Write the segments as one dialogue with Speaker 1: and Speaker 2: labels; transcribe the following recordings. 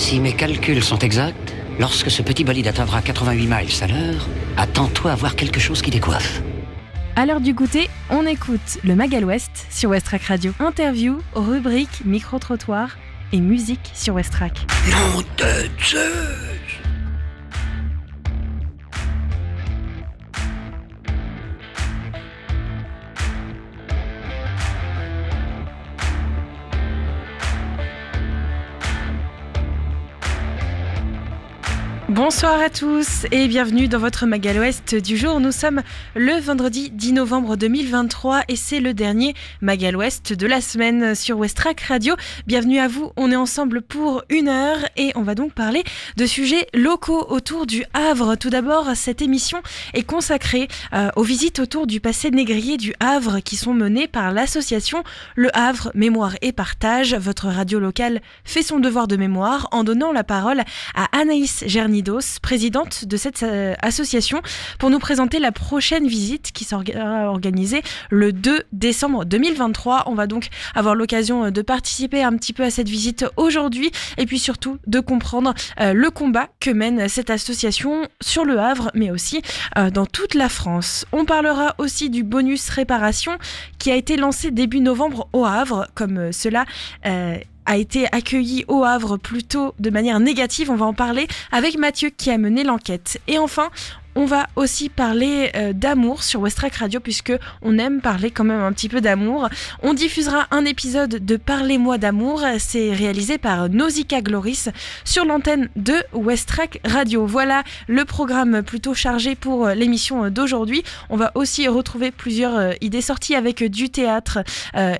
Speaker 1: Si mes calculs sont exacts, lorsque ce petit bolide atteindra 88 miles à l'heure, attends-toi à voir quelque chose qui décoiffe.
Speaker 2: À l'heure du goûter, on écoute le Magal West sur Westrack Radio. Interview, rubrique, micro-trottoir et musique sur Westrack.
Speaker 1: Nom de Zeus!
Speaker 2: Bonsoir à tous et bienvenue dans votre Magal Ouest du jour. Nous sommes le vendredi 10 novembre 2023 et c'est le dernier Magal Ouest de la semaine sur Westrack Radio. Bienvenue à vous, on est ensemble pour 1 heure et on va donc parler de sujets locaux autour du Havre. Tout d'abord, cette émission est consacrée aux visites autour du passé négrier du Havre qui sont menées par l'association Le Havre Mémoire et Partage. Votre radio locale fait son devoir de mémoire en donnant la parole à Anaïs Gernidos, présidente de cette association, pour nous présenter la prochaine visite qui sera organisée le 2 décembre 2023. On va donc avoir l'occasion de participer un petit peu à cette visite aujourd'hui et puis surtout de comprendre le combat que mène cette association sur le Havre, mais aussi dans toute la France. On parlera aussi du bonus réparation qui a été lancé début novembre au Havre, comme cela a été accueilli au Havre plutôt de manière négative. On va en parler avec Mathieu qui a mené l'enquête. Et enfin, on va aussi parler d'amour sur Westrack Radio puisque on aime parler quand même un petit peu d'amour. On diffusera un épisode de Parlez-moi d'amour. C'est réalisé par Nausicaa Gloris sur l'antenne de Westrack Radio. Voilà le programme plutôt chargé pour l'émission d'aujourd'hui. On va aussi retrouver plusieurs idées sorties avec du théâtre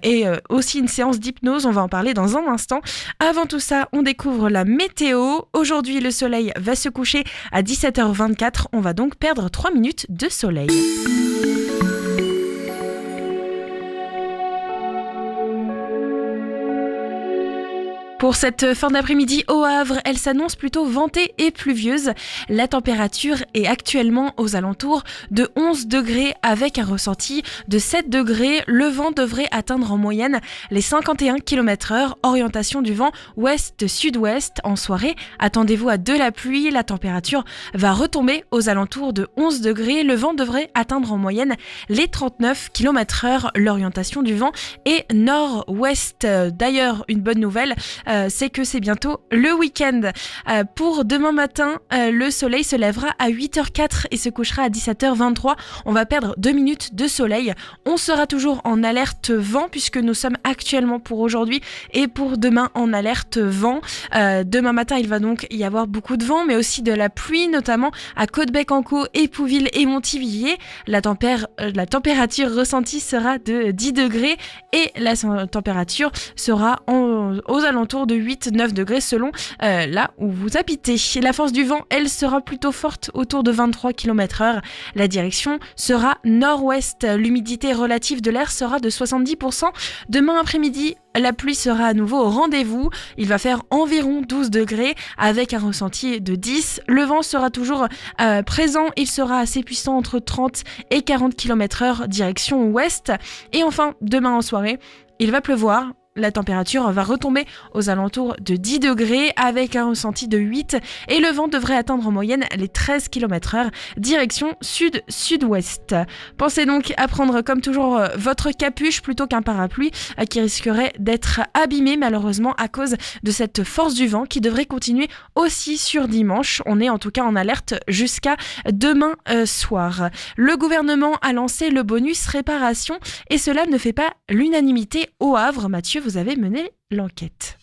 Speaker 2: et aussi une séance d'hypnose. On va en parler dans un instant. Avant tout ça, on découvre la météo. Aujourd'hui, le soleil va se coucher à 17h24. On va donc perdre 3 minutes de soleil. Pour cette fin d'après-midi au Havre, elle s'annonce plutôt ventée et pluvieuse. La température est actuellement aux alentours de 11 degrés avec un ressenti de 7 degrés. Le vent devrait atteindre en moyenne les 51 km/h. Orientation du vent ouest-sud-ouest. En soirée, attendez-vous à de la pluie. La température va retomber aux alentours de 11 degrés. Le vent devrait atteindre en moyenne les 39 km/h. L'orientation du vent est nord-ouest. D'ailleurs, une bonne nouvelle, c'est que c'est bientôt le week-end. Pour demain matin, le soleil se lèvera à 8h04 et se couchera à 17h23. On va perdre 2 minutes de soleil. On sera toujours en alerte vent puisque nous sommes actuellement pour aujourd'hui et pour demain en alerte vent. Demain matin, il va donc y avoir beaucoup de vent mais aussi de la pluie, notamment à Côte-Bec-en-Caux, Épouville et Montivilliers. La température ressentie sera de 10 degrés et la température sera aux alentours de 8-9 degrés selon là où vous habitez. La force du vent, elle sera plutôt forte autour de 23 km/h. La direction sera nord-ouest. L'humidité relative de l'air sera de 70%. Demain après-midi, la pluie sera à nouveau au rendez-vous. Il va faire environ 12 degrés avec un ressenti de 10. Le vent sera toujours présent. Il sera assez puissant entre 30 et 40 km/h direction ouest. Et enfin, demain en soirée, il va pleuvoir. La température va retomber aux alentours de 10 degrés avec un ressenti de 8 et le vent devrait atteindre en moyenne les 13 km/h direction sud-sud-ouest. Pensez donc à prendre comme toujours votre capuche plutôt qu'un parapluie qui risquerait d'être abîmé malheureusement à cause de cette force du vent qui devrait continuer aussi sur dimanche. On est en tout cas en alerte jusqu'à demain soir. Le gouvernement a lancé le bonus réparation et cela ne fait pas l'unanimité au Havre. Mathieu, vous avez mené l'enquête.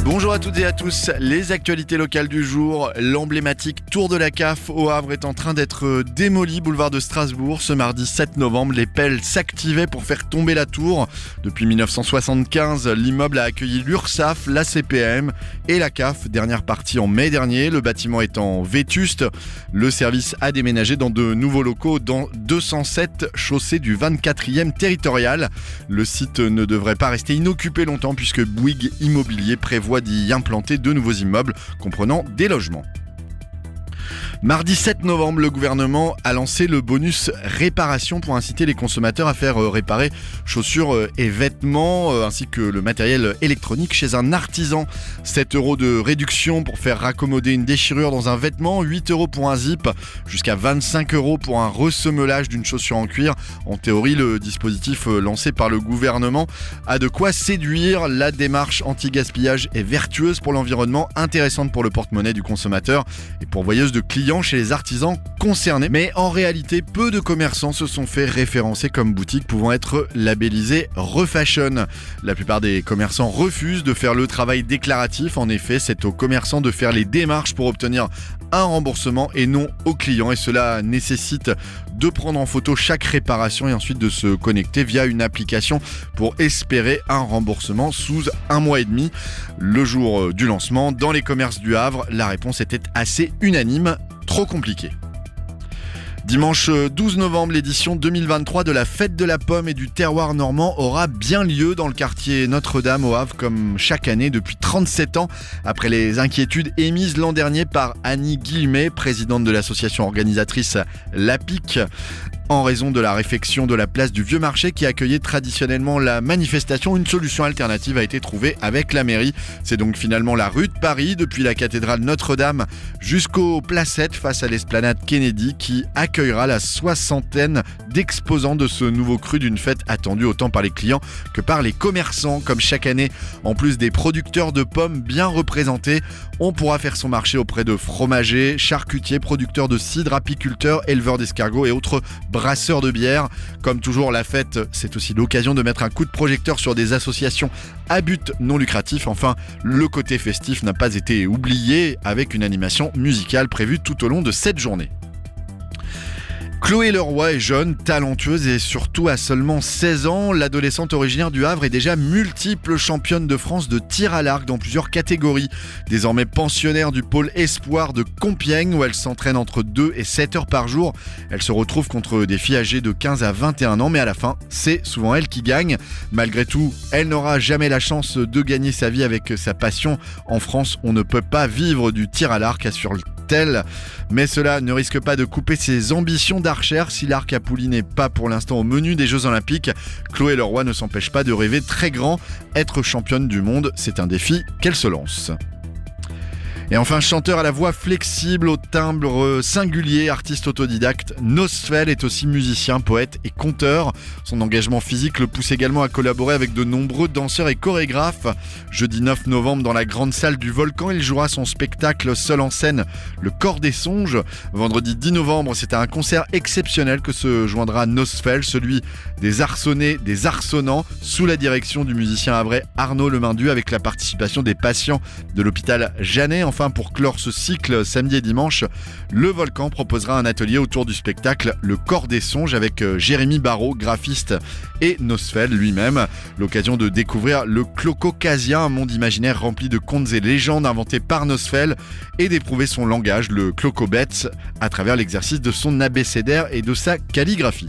Speaker 3: Bonjour à toutes et à tous, les actualités locales du jour. L'emblématique Tour de la CAF au Havre est en train d'être démoli, boulevard de Strasbourg. Ce mardi 7 novembre, les pelles s'activaient pour faire tomber la tour. Depuis 1975, l'immeuble a accueilli l'URSSAF, la CPM et la CAF. Dernière partie en mai dernier, le bâtiment étant vétuste. Le service a déménagé dans de nouveaux locaux dans 207 chaussées du 24e territorial. Le site ne devrait pas rester inoccupé longtemps puisque Bouygues Immobilier prévoit d'y implanter 2 nouveaux immeubles comprenant des logements. Mardi 7 novembre, le gouvernement a lancé le bonus réparation pour inciter les consommateurs à faire réparer chaussures et vêtements ainsi que le matériel électronique chez un artisan. 7 € de réduction pour faire raccommoder une déchirure dans un vêtement, 8 € pour un zip, jusqu'à 25 € pour un ressemelage d'une chaussure en cuir. En théorie, le dispositif lancé par le gouvernement a de quoi séduire. La démarche anti-gaspillage est vertueuse pour l'environnement, intéressante pour le porte-monnaie du consommateur et pourvoyeuse de clients chez les artisans concernés. Mais en réalité, peu de commerçants se sont fait référencer comme boutiques pouvant être labellisées Refashion. La plupart des commerçants refusent de faire le travail déclaratif. En effet, c'est aux commerçants de faire les démarches pour obtenir un remboursement et non aux clients. Et cela nécessite de prendre en photo chaque réparation et ensuite de se connecter via une application pour espérer un remboursement sous 1 mois et demi. Le jour du lancement, dans les commerces du Havre, la réponse était assez unanime, trop compliqué. Dimanche 12 novembre, l'édition 2023 de la Fête de la Pomme et du Terroir normand aura bien lieu dans le quartier Notre-Dame au Havre, comme chaque année depuis 37 ans, après les inquiétudes émises l'an dernier par Annie Guillemet, présidente de l'association organisatrice l'APIC, en raison de la réfection de la place du Vieux Marché qui accueillait traditionnellement la manifestation. Une solution alternative a été trouvée avec la mairie. C'est donc finalement la rue de Paris, depuis la cathédrale Notre-Dame jusqu'aux placettes face à l'esplanade Kennedy, qui accueillera la 60aine d'exposants de ce nouveau cru d'une fête attendue autant par les clients que par les commerçants. Comme chaque année, en plus des producteurs de pommes bien représentés, on pourra faire son marché auprès de fromagers, charcutiers, producteurs de cidre, apiculteurs, éleveurs d'escargots et autres brasseurs de bière. Comme toujours, la fête, c'est aussi l'occasion de mettre un coup de projecteur sur des associations à but non lucratif. Enfin, le côté festif n'a pas été oublié avec une animation musicale prévue tout au long de cette journée. Chloé Leroy est jeune, talentueuse et surtout à seulement 16 ans. L'adolescente originaire du Havre est déjà multiple championne de France de tir à l'arc dans plusieurs catégories. Désormais pensionnaire du pôle espoir de Compiègne où elle s'entraîne entre 2 et 7 heures par jour. Elle se retrouve contre des filles âgées de 15 à 21 ans, mais à la fin, c'est souvent elle qui gagne. Malgré tout, elle n'aura jamais la chance de gagner sa vie avec sa passion. En France, on ne peut pas vivre du tir à l'arc, assure-t-elle. Mais cela ne risque pas de couper ses ambitions d'archère. Si l'arc à poulie n'est pas pour l'instant au menu des Jeux Olympiques, Chloé Leroy ne s'empêche pas de rêver très grand. Être championne du monde, c'est un défi qu'elle se lance. Et enfin, chanteur à la voix flexible, au timbre singulier, artiste autodidacte, Nosfell est aussi musicien, poète et conteur. Son engagement physique le pousse également à collaborer avec de nombreux danseurs et chorégraphes. Jeudi 9 novembre, dans la grande salle du Volcan, il jouera son spectacle seul en scène, Le Corps des Songes. Vendredi 10 novembre, c'est à un concert exceptionnel que se joindra Nosfell, celui des Arçonnais, des Arçonnants, sous la direction du musicien havrais Arnaud Lemindu, avec la participation des patients de l'hôpital Jeannet. Enfin, pour clore ce cycle, samedi et dimanche, le Volcan proposera un atelier autour du spectacle Le Corps des Songes avec Jérémy Barrault, graphiste, et Nosfell lui-même. L'occasion de découvrir le Clococasien, un monde imaginaire rempli de contes et légendes inventés par Nosfell, et d'éprouver son langage, le Clocobets, à travers l'exercice de son abécédaire et de sa calligraphie.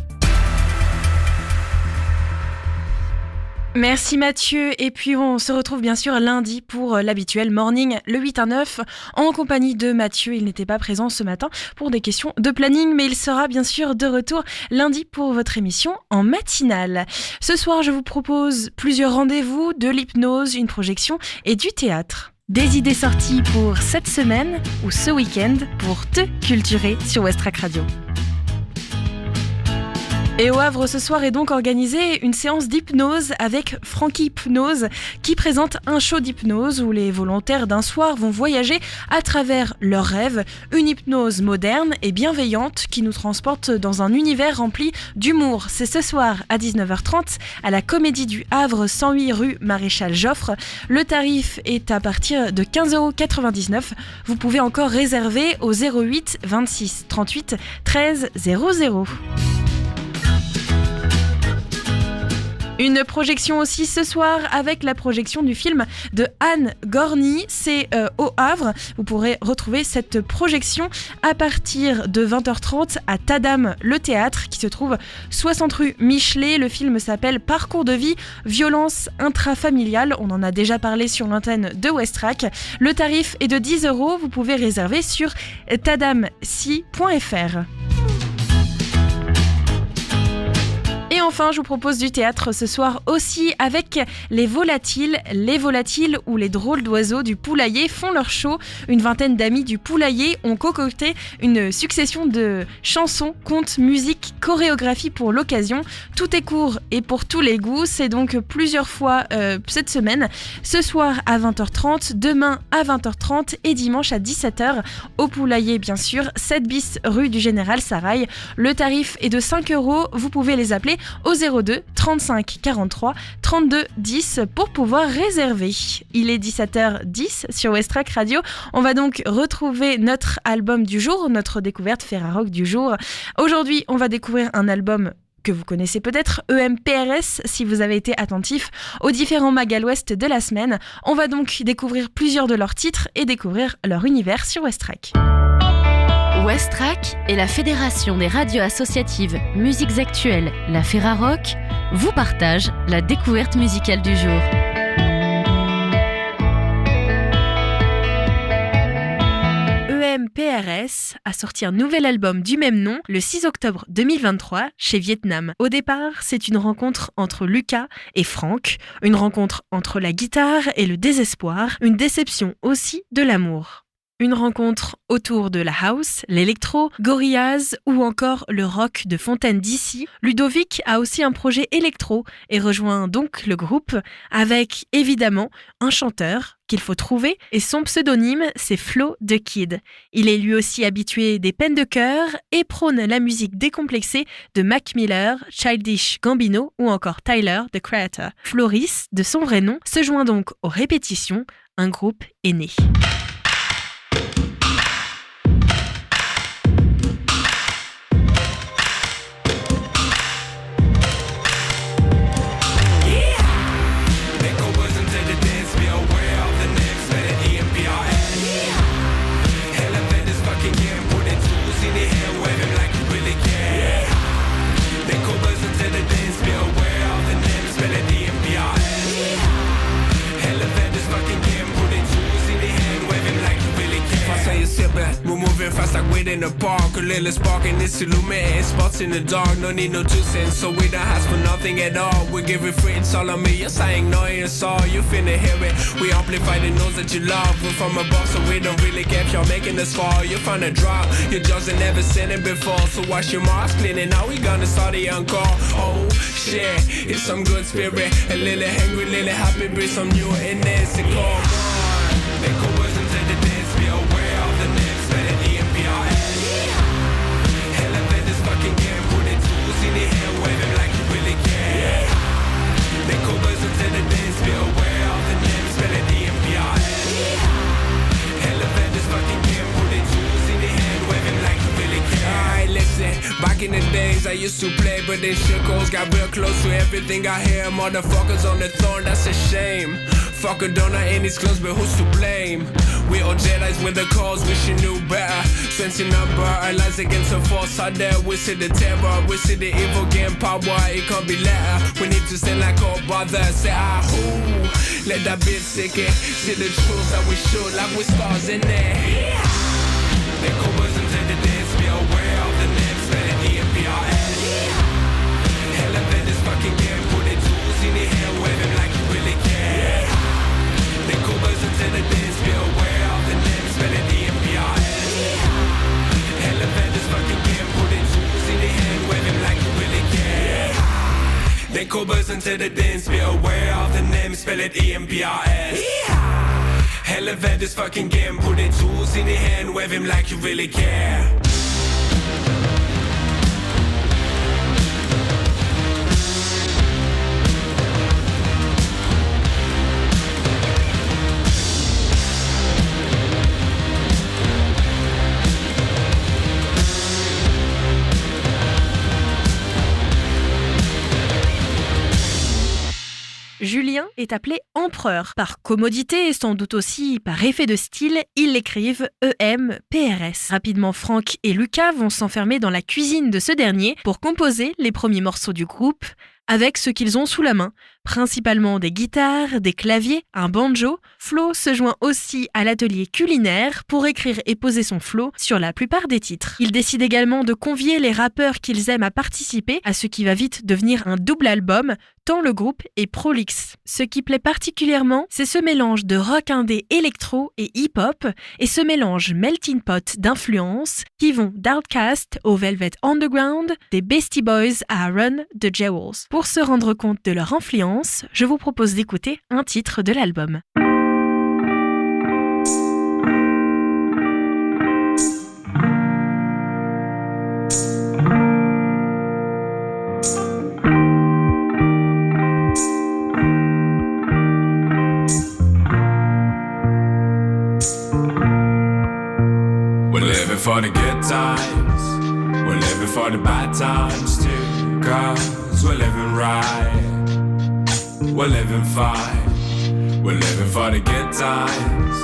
Speaker 2: Merci Mathieu, et puis on se retrouve bien sûr lundi pour l'habituel morning, le 8 à 9, en compagnie de Mathieu. Il n'était pas présent ce matin pour des questions de planning, mais il sera bien sûr de retour lundi pour votre émission en matinale. Ce soir, je vous propose plusieurs rendez-vous, de l'hypnose, une projection et du théâtre. Des idées sorties pour cette semaine ou ce week-end pour te culturer sur Westrack Radio. Et au Havre, ce soir est donc organisée une séance d'hypnose avec Frankie Hypnose qui présente un show d'hypnose où les volontaires d'un soir vont voyager à travers leurs rêves. Une hypnose moderne et bienveillante qui nous transporte dans un univers rempli d'humour. C'est ce soir à 19h30 à la Comédie du Havre, 108 rue Maréchal Joffre. Le tarif est à partir de 15,99 €. Vous pouvez encore réserver au 08 26 38 13 00. Une projection aussi ce soir avec la projection du film de Anne Gorny, c'est au Havre. Vous pourrez retrouver cette projection à partir de 20h30 à Tadam, le théâtre qui se trouve 60 rue Michelet. Le film s'appelle Parcours de vie, violence intrafamiliale. On en a déjà parlé sur l'antenne de Westrack. Le tarif est de 10€. Vous pouvez réserver sur tadamsi.fr. Et enfin, je vous propose du théâtre ce soir aussi avec les volatiles. Les volatiles ou les drôles d'oiseaux du poulailler font leur show. Une vingtaine d'amis du poulailler ont concocté une succession de chansons, contes, musique, chorégraphie pour l'occasion. Tout est court et pour tous les goûts. C'est donc plusieurs fois cette semaine. Ce soir à 20h30, demain à 20h30 et dimanche à 17h au poulailler bien sûr, 7 bis rue du Général Sarail. Le tarif est de 5€. Vous pouvez les appeler au 02 35 43 32 10 pour pouvoir réserver. Il est 17h10 sur Westrack Radio. On va donc retrouver notre album du jour, notre découverte Ferrarock du jour. Aujourd'hui, on va découvrir un album que vous connaissez peut-être, EMPRS, si vous avez été attentif aux différents Magal West de la semaine. On va donc découvrir plusieurs de leurs titres et découvrir leur univers sur Westrack.
Speaker 4: Westrack et la Fédération des radios associatives Musiques Actuelles, la Ferrarock, vous partagent la découverte musicale du jour.
Speaker 2: EMPRS a sorti un nouvel album du même nom le 6 octobre 2023 chez Vietnam. Au départ, c'est une rencontre entre Lucas et Franck, une rencontre entre la guitare et le désespoir, une déception aussi de l'amour. Une rencontre autour de la house, l'électro, Gorillaz ou encore le rock de Fontaine d'ici. Ludovic a aussi un projet électro et rejoint donc le groupe avec évidemment un chanteur qu'il faut trouver et son pseudonyme c'est Flo the Kid. Il est lui aussi habitué des peines de cœur et prône la musique décomplexée de Mac Miller, Childish Gambino ou encore Tyler the Creator. Floris, de son vrai nom, se joint donc aux répétitions, un groupe est né.
Speaker 5: We're moving fast like we're in the park. A little spark and it's illuminating spots in the dark. No need no two cents, so we don't ask for nothing at all. We give it free, it's all on me. Yes, I ain't knowing it's all. You finna hear it. We amplify the noise that you love. We're from above, so we don't really care if you're making us fall. You find a drop, you just ain't never seen it before. So wash your mask clean and now we gonna start the encore. Oh shit, it's some good spirit. A little hungry, little happy, bring some new in this. So come on, make a listen to the dance. Be aware of the next, better EMPRS. Hell of this fucking game, put it tools in the hair, wave it like you really care. Make a listen to the dance. Be aware of the names, better EMPRS. Hell of this fucking game, put it tools in the hand, wave it like you really care. Alright, listen, back in the days I used to play, but then shit goes got real close to everything I hear. Motherfuckers on the throne, that's a shame. Fuck a donut in his clothes, but who's to blame? We all Jedi's with the cause, wish you knew better. Sensing number, our lives against the force out there. We see the terror, we see the evil gain power. It can't be letter. We need to stand like our brothers. Say who? Let that bitch sink it. See the truth that we shoot like we stars in there. Yeah. They go listen to the dance, be aware of the names, better EMPRS. Yeah. Hell of this fucking game, put the tools in the hair, wave him like you really care. Yeah. They go listen to the dance, be aware of the names, better EMPRS. Yeah. Hell of this fucking game, put the tools in the hand, wave him like you really care. Yeah. They go listen to the dance, be aware of the names, spell it EMPRS. Yeah. Hell of this fucking game, put the tools in the hand, wave him like you really care.
Speaker 2: Julien est appelé empereur. Par commodité et sans doute aussi par effet de style, ils l'écrivent EMPRS. Rapidement, Franck et Lucas vont s'enfermer dans la cuisine de ce dernier pour composer les premiers morceaux du groupe avec ce qu'ils ont sous la main, principalement des guitares, des claviers, un banjo. Flo se joint aussi à l'atelier culinaire pour écrire et poser son flow sur la plupart des titres. Il décide également de convier les rappeurs qu'ils aiment à participer à ce qui va vite devenir un double album, tant le groupe est prolixe. Ce qui plaît particulièrement, c'est ce mélange de rock indé électro et hip-hop, et ce mélange melting pot d'influences qui vont d'Outkast au Velvet Underground, des Beastie Boys à Run the Jewels. Pour se rendre compte de leur influence, je vous propose d'écouter un titre de l'album.
Speaker 5: We're living for the good times, we're living for the bad times too, 'cause we're living right, we're living fine. We're living for the good times,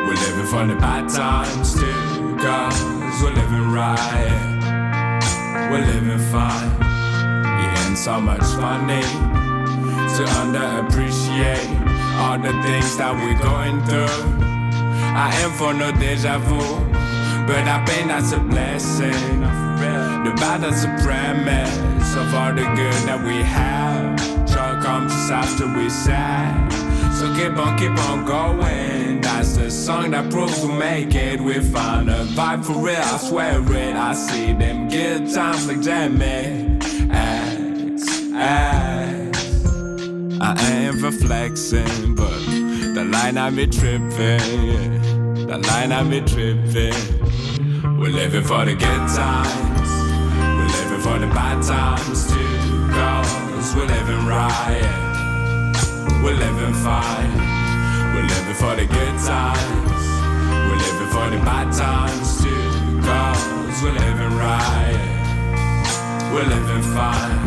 Speaker 5: we're living for the bad times too, 'cause we're living right, we're living fine. It ain't so much funny to underappreciate all the things that we're going through. I am for no deja vu, but I think that's a blessing. The bad that's a premise of all the good that we have. Joy comes just after we sad, so keep on going. That's the song that proves we make it. We found a vibe for real, I swear it. I see them good times like Jamie I ain't for flexing, but the line I be tripping, the line I be tripping. We're living for the good times, we're living for the bad times too, 'cause we're living right, we're living fine. We're living for the good times, we're living for the bad times too, 'cause we're living right, we're living fine.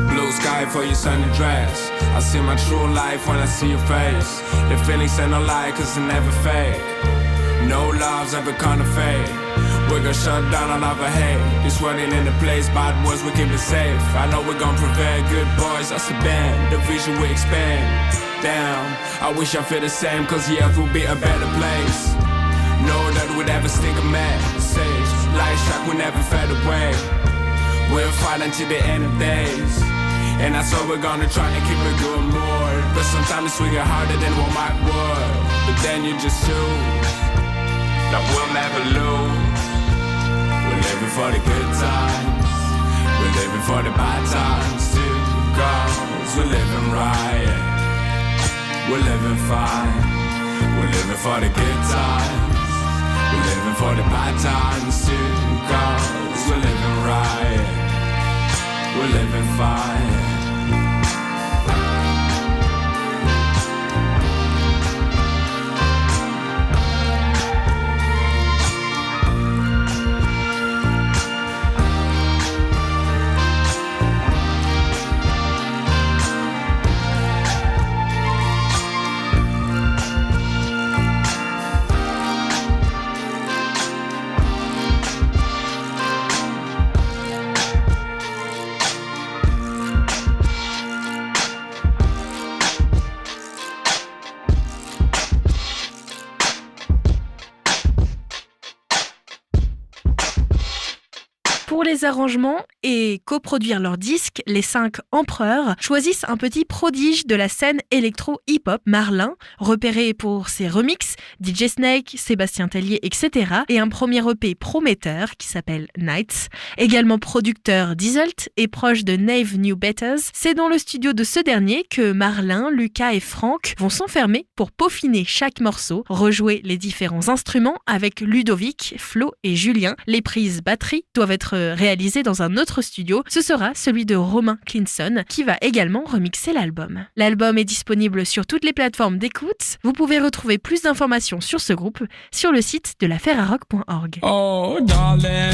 Speaker 5: Blue sky for your sunny dress, I see my true life when I see your face. The feelings ain't no lie, 'cause they never fade. No love's ever gonna fade. We're gonna shut down all of our hate. This world ain't in the place, bad boys, we keep it safe. I know we're gonna prevail, good boys, that's the band. The vision we expand. Damn, I wish I feel the same, 'cause the earth will be a better place. Know that we'd ever stick a message. Light shock will never fade away. We'll fight until the end of days, and that's all we're gonna try to keep it going more. But sometimes we get harder than what might would. But then you just choose that we'll never lose. We're living for the good times, we're living for the bad times too, 'cause we're living right, we're living fine. We're living for the good times, we're living for the bad times too, 'cause we're living right, we're living fine.
Speaker 2: Pour les arrangements et coproduire leurs disques, les 5 empereurs choisissent un petit prodige de la scène électro-hip-hop, Marlin, repéré pour ses remixes, DJ Snake, Sébastien Tellier, etc. et un premier EP prometteur qui s'appelle Nights. Également producteur d'Isolt et proche de Nave New Betters, c'est dans le studio de ce dernier que Marlin, Lucas et Franck vont s'enfermer pour peaufiner chaque morceau, rejouer les différents instruments avec Ludovic, Flo et Julien. Les prises batterie doivent être réalisées dans un autre studio. Ce sera celui de Romain Clinson qui va également remixer l'album. L'album est disponible sur toutes les plateformes d'écoute. Vous pouvez retrouver plus d'informations sur ce groupe sur le site de laferrarock.org.
Speaker 6: Oh darling,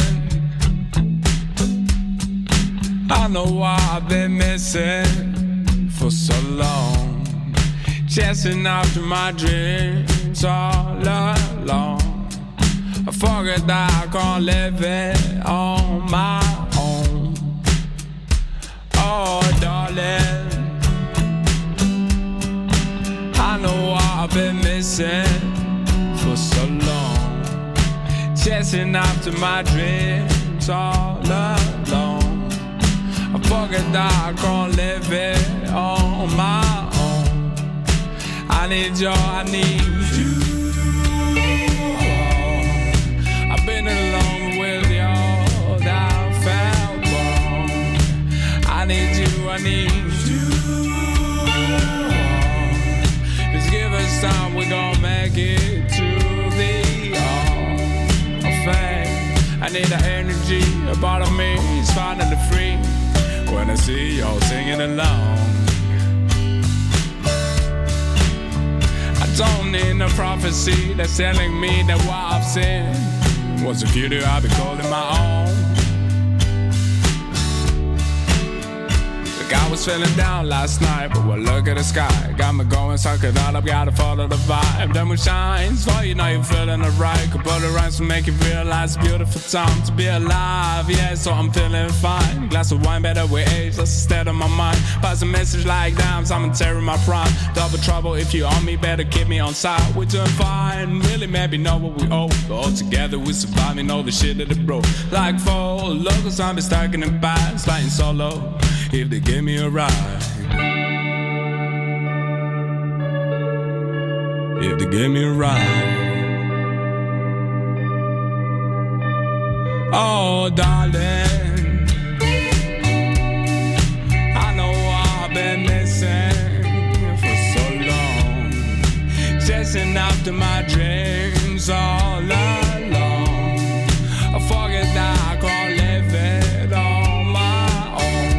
Speaker 6: I know why I've been missing for so long.
Speaker 5: chasing after my dreams all alone. I forget that I can't live it on my own. Oh, darling, I know what I've been missing for so long. Chasing after my dreams all alone. I forget that I can't live it on my own. I need you, I need you. I've been alone with you, that felt wrong. I need you, I need you. Just give us time, we gon' make it to the thing. I need the energy, a part of me is finally free. When I see y'all singing along, I don't need no prophecy that's telling me that what I've seen was a beauty I'll be calling my own. Look, I was feeling down last night, but well, look at the sky, got me going, suck it all up, gotta follow the vibe. The moon shines, so you know you're feeling alright. Could put it rhymes to make you realize beautiful time to be alive, yeah, so I'm feeling fine. Glass of wine, better with age, that's the state of my mind. Pass a message like dimes, I'm tearing my prime. Double trouble, if you on me, better keep me on side. We're doing fine, really maybe know what we owe. But all together we survive, you know the shit that it broke. Like four local zombies stuck in the past, fighting solo, if they give me a ride. If they give me a ride. Oh, darling, I know I've been missing for so long. Chasing after my dreams all alone. I forget that I can't live it on my own.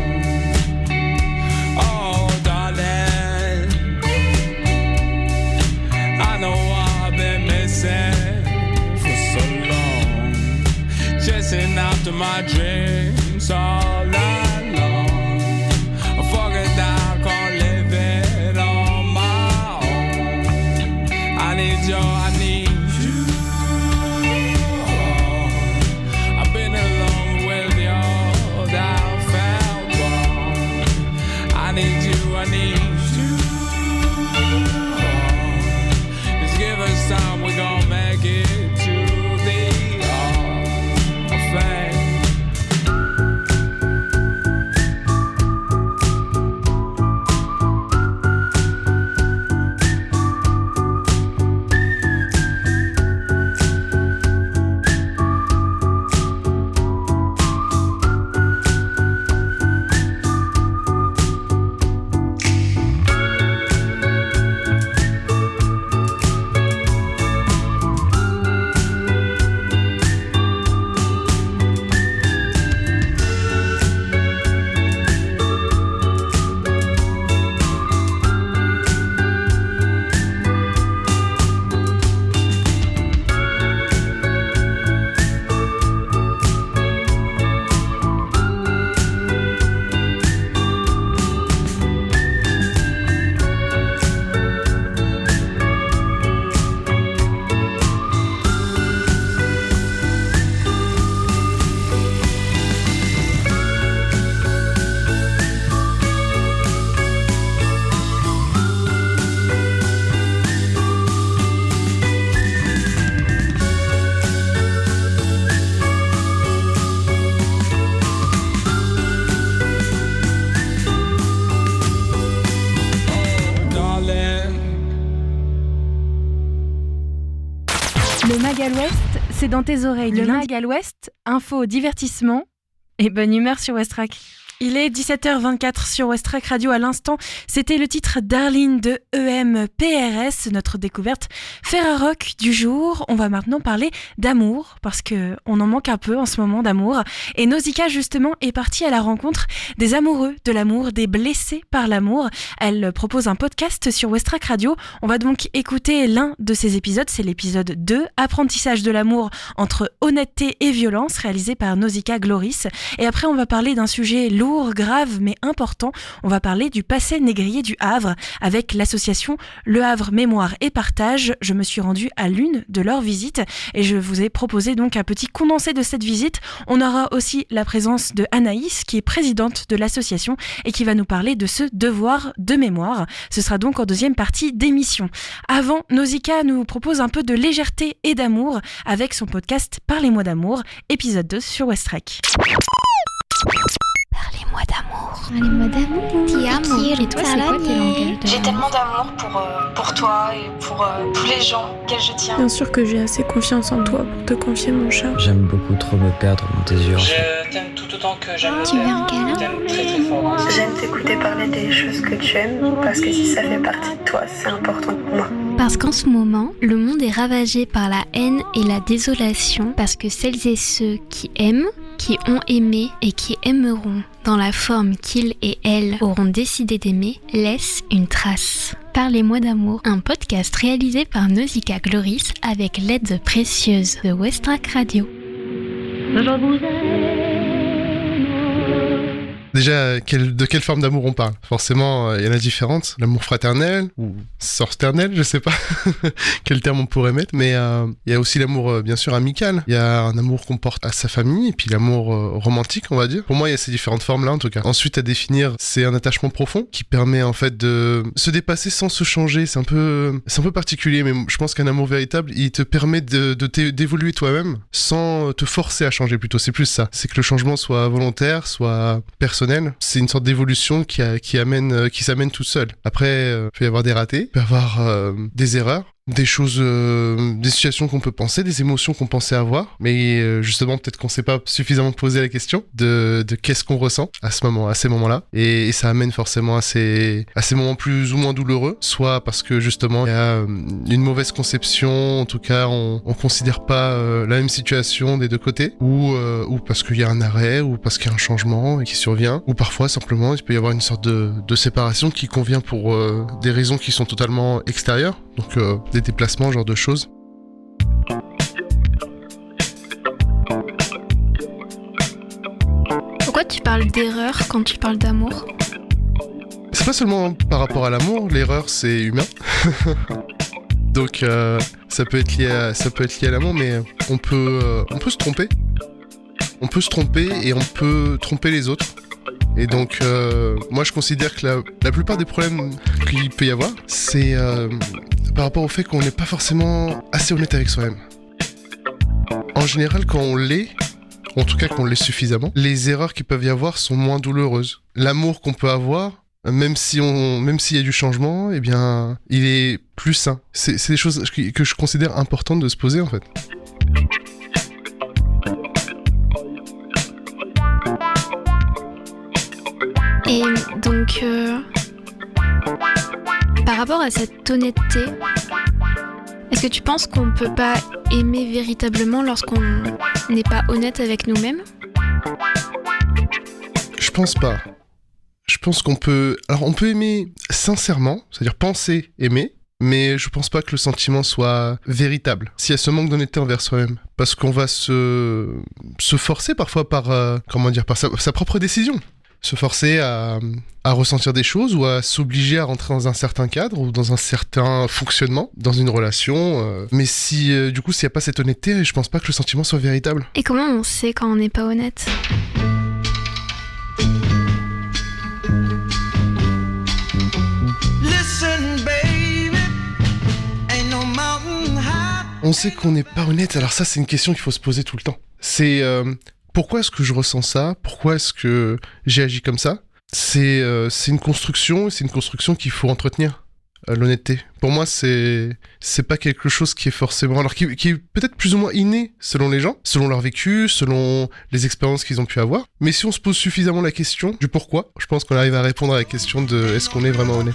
Speaker 5: Oh, darling, I know I've been missing for so long. Chasing after my dreams all alone. I forget that I can't live it on my own. I need you, I need you. I've been alone with you, that felt wrong. I need you, I need you. Just give us time, we gon' make it to the thing.
Speaker 2: Magal West, c'est dans tes oreilles. Le Magal West, info, divertissement et bonne humeur sur Westrack. Il est 17h24 sur Westrack Radio à l'instant. C'était le titre Darling de EMPRS, notre découverte Ferrarock du jour. On va maintenant parler d'amour parce que on en manque un peu en ce moment d'amour. Et Nausicaa justement est partie à la rencontre des amoureux de l'amour, des blessés par l'amour. Elle propose un podcast sur Westrack Radio. On va donc écouter l'un de ces épisodes. C'est l'épisode 2, Apprentissage de l'amour entre honnêteté et violence, réalisé par Nausicaa Gloris. Et après on va parler d'un sujet lourd lourd, grave mais important. On va parler du passé négrier du Havre avec l'association Le Havre Mémoire et Partage. Je me suis rendue à l'une de leurs visites et je vous ai proposé donc un petit condensé de cette visite. On aura aussi la présence de Anaïs qui est présidente de l'association et qui va nous parler de ce devoir de mémoire. Ce sera donc en deuxième partie d'émission. Avant, Nausicaa nous propose un peu de légèreté et d'amour avec son podcast Parlez-moi d'amour, épisode 2 sur Westrack.
Speaker 6: Parlez-moi d'amour. Parlez-moi d'amour. Ti amo. Et toi, c'est quoi tes langages?
Speaker 7: J'ai tellement d'amour pour toi et pour tous les gens auxquels je tiens.
Speaker 8: Bien sûr que j'ai assez confiance en toi pour te confier mon chat.
Speaker 9: J'aime beaucoup trop me perdre dans tes yeux.
Speaker 7: Je t'aime tout autant que j'aime le
Speaker 6: Tu veux un câlin?
Speaker 7: Je t'aime très très fort.
Speaker 10: J'aime t'écouter parler des choses que tu aimes parce que si ça fait partie de toi, c'est important pour moi.
Speaker 6: Parce qu'en ce moment, le monde est ravagé par la haine et la désolation parce que celles et ceux qui aiment, qui ont aimé et qui aimeront dans la forme qu'ils et elles auront décidé d'aimer, laissent une trace. Parlez-moi d'amour, un podcast réalisé par Nausicaa Gloris avec l'aide précieuse de Westrack Radio.
Speaker 11: Déjà, de quelle forme d'amour on parle? Forcément, il y en a différentes. L'amour fraternel ou sorternel, je sais pas quel terme on pourrait mettre. Mais il y a aussi l'amour, bien sûr, amical. Il y a un amour qu'on porte à sa famille et puis l'amour romantique, on va dire. Pour moi, il y a ces différentes formes-là, en tout cas. Ensuite, à définir, c'est un attachement profond qui permet en fait de se dépasser sans se changer. C'est un peu particulier, mais je pense qu'un amour véritable, il te permet d'évoluer toi-même sans te forcer à changer. Plutôt, c'est plus ça. C'est que le changement soit volontaire, soit personnel. C'est une sorte d'évolution qui s'amène toute seule. Après, il peut y avoir des ratés, il peut y avoir des erreurs, des choses, des situations qu'on peut penser, des émotions qu'on pensait avoir, mais justement peut-être qu'on s'est pas suffisamment posé la question de qu'est-ce qu'on ressent à ces moments-là, et ça amène forcément à ces moments plus ou moins douloureux, soit parce que justement il y a une mauvaise conception, en tout cas on considère pas la même situation des deux côtés, ou parce qu'il y a un arrêt, ou parce qu'il y a un changement qui survient, ou parfois simplement il peut y avoir une sorte de séparation qui convient pour des raisons qui sont totalement extérieures, donc des déplacements, genre de choses.
Speaker 8: Pourquoi tu parles d'erreur quand tu parles d'amour?
Speaker 11: C'est pas seulement par rapport à l'amour, l'erreur c'est humain. Donc ça peut être lié à l'amour, mais on peut se tromper. On peut se tromper et on peut tromper les autres. Et donc, moi je considère que la plupart des problèmes qu'il peut y avoir, c'est par rapport au fait qu'on n'est pas forcément assez honnête avec soi-même. En général, quand on l'est, en tout cas quand on l'est suffisamment, les erreurs qu'il peut y avoir sont moins douloureuses. L'amour qu'on peut avoir, même s'il y a du changement, eh bien, il est plus sain. C'est des choses que je considère importantes de se poser en fait.
Speaker 8: Et donc, par rapport à cette honnêteté, est-ce que tu penses qu'on peut pas aimer véritablement lorsqu'on n'est pas honnête avec nous-mêmes?
Speaker 11: Je pense pas. Je pense qu'on peut... Alors, on peut aimer sincèrement, c'est-à-dire penser aimer, mais je pense pas que le sentiment soit véritable. S'il y a ce manque d'honnêteté envers soi-même. Parce qu'on va se forcer parfois par sa propre décision. Se forcer à ressentir des choses ou à s'obliger à rentrer dans un certain cadre ou dans un certain fonctionnement dans une relation. Mais si du coup s'il n'y a pas cette honnêteté, je pense pas que le sentiment soit véritable.
Speaker 8: Et comment on sait quand on n'est pas honnête?
Speaker 11: On sait qu'on n'est pas honnête, alors ça c'est une question qu'il faut se poser tout le temps. C'est pourquoi est-ce que je ressens ça? Pourquoi est-ce que j'ai agi comme ça? C'est une construction qu'il faut entretenir, l'honnêteté. Pour moi, c'est pas quelque chose qui est forcément... Alors, qui est peut-être plus ou moins inné selon les gens, selon leur vécu, selon les expériences qu'ils ont pu avoir. Mais si on se pose suffisamment la question du pourquoi, je pense qu'on arrive à répondre à la question de est-ce qu'on est vraiment honnête?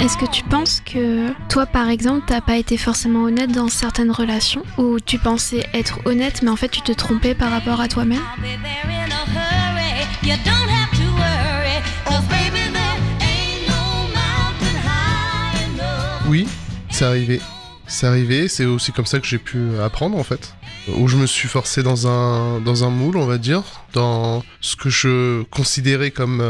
Speaker 8: Est-ce que tu penses que toi, par exemple, t'as pas été forcément honnête dans certaines relations où tu pensais être honnête, mais en fait, tu te trompais par rapport à toi-même?
Speaker 11: Oui, c'est arrivé. C'est aussi comme ça que j'ai pu apprendre, en fait. où je me suis forcé dans un moule, on va dire, dans ce que je considérais comme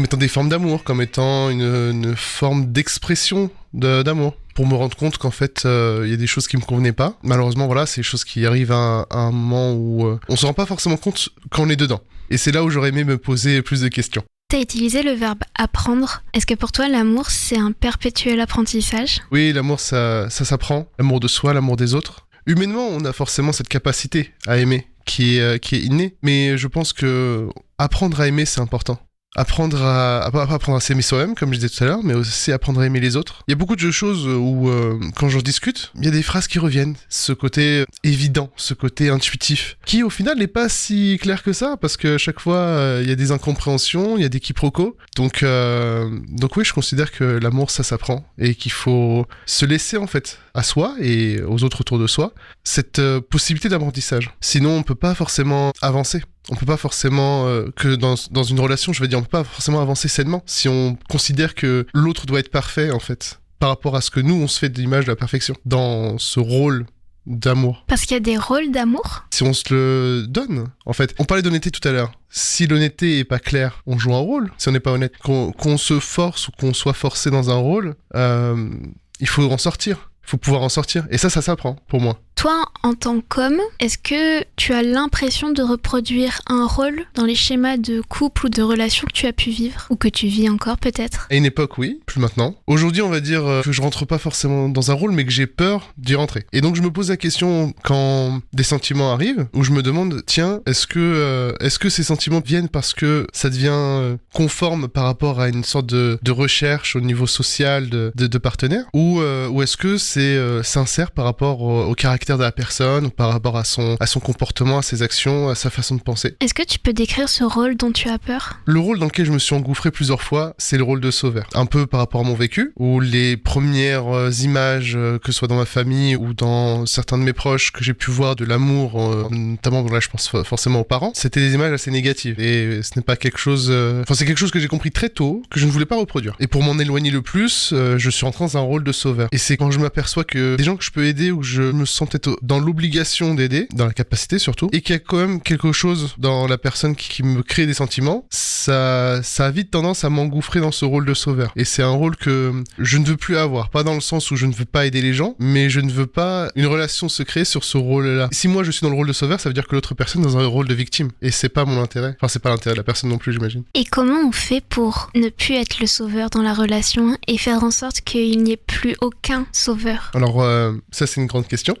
Speaker 11: étant des formes d'amour, comme étant une forme d'expression d'amour. Pour me rendre compte qu'en fait, il y a des choses qui me convenaient pas. Malheureusement, voilà, c'est des choses qui arrivent à un moment où on se rend pas forcément compte quand on est dedans. Et c'est là où j'aurais aimé me poser plus de questions.
Speaker 6: Tu as utilisé le verbe apprendre. Est-ce que pour toi, l'amour, c'est un perpétuel apprentissage ?
Speaker 11: Oui, l'amour, ça s'apprend. L'amour de soi, l'amour des autres. Humainement, on a forcément cette capacité à aimer qui est innée. Mais je pense que apprendre à aimer, c'est important. Apprendre à s'aimer soi-même, comme je disais tout à l'heure, mais aussi apprendre à aimer les autres. Il y a beaucoup de choses où, quand j'en discute, il y a des phrases qui reviennent. Ce côté évident, ce côté intuitif, qui au final n'est pas si clair que ça, parce que chaque fois, il y a des incompréhensions, il y a des quiproquos. Donc oui, je considère que l'amour, ça s'apprend, et qu'il faut se laisser, en fait, à soi et aux autres autour de soi, cette possibilité d'apprentissage. Sinon, on peut pas forcément avancer. On peut pas forcément, que dans une relation, je veux dire, on peut pas forcément avancer sainement si on considère que l'autre doit être parfait, en fait, par rapport à ce que nous, on se fait de l'image de la perfection, dans ce rôle d'amour.
Speaker 6: Parce qu'il y a des rôles d'amour ?
Speaker 11: Si on se le donne, en fait. On parlait d'honnêteté tout à l'heure. Si l'honnêteté est pas claire, on joue un rôle, si on n'est pas honnête. Qu'on se force ou qu'on soit forcé dans un rôle, il faut en sortir. Il faut pouvoir en sortir. Et ça s'apprend, pour moi.
Speaker 6: Toi, en tant qu'homme, est-ce que tu as l'impression de reproduire un rôle dans les schémas de couple ou de relation que tu as pu vivre ? Ou que tu vis encore, peut-être ?
Speaker 11: À une époque, oui. Plus maintenant. Aujourd'hui, on va dire que je rentre pas forcément dans un rôle, mais que j'ai peur d'y rentrer. Et donc, je me pose la question quand des sentiments arrivent, où je me demande, tiens, est-ce que ces sentiments viennent parce que ça devient conforme par rapport à une sorte de recherche au niveau social de partenaire ? Ou est-ce que c'est sincère par rapport au caractère de la personne, par rapport à son comportement, à ses actions, à sa façon de penser.
Speaker 6: Est-ce que tu peux décrire ce rôle dont tu as peur ?
Speaker 11: Le rôle dans lequel je me suis engouffré plusieurs fois, c'est le rôle de sauveur. Un peu par rapport à mon vécu, où les premières images, que ce soit dans ma famille ou dans certains de mes proches, que j'ai pu voir de l'amour, notamment, là je pense forcément aux parents, c'était des images assez négatives. Et ce n'est pas quelque chose... c'est quelque chose que j'ai compris très tôt, que je ne voulais pas reproduire. Et pour m'en éloigner le plus, je suis rentré dans un rôle de sauveur. Et c'est quand je m'aperçois que des gens que je peux aider, ou je me sens peut-être dans l'obligation d'aider, dans la capacité surtout, et qu'il y a quand même quelque chose dans la personne qui me crée des sentiments, ça a vite tendance à m'engouffrer dans ce rôle de sauveur. Et c'est un rôle que je ne veux plus avoir, pas dans le sens où je ne veux pas aider les gens, mais je ne veux pas une relation se créer sur ce rôle-là. Si moi je suis dans le rôle de sauveur, ça veut dire que l'autre personne est dans un rôle de victime, et c'est pas mon intérêt. Enfin, c'est pas l'intérêt de la personne non plus, j'imagine.
Speaker 6: Et comment on fait pour ne plus être le sauveur dans la relation et faire en sorte qu'il n'y ait plus aucun sauveur ?
Speaker 11: Alors, ça c'est une grande question.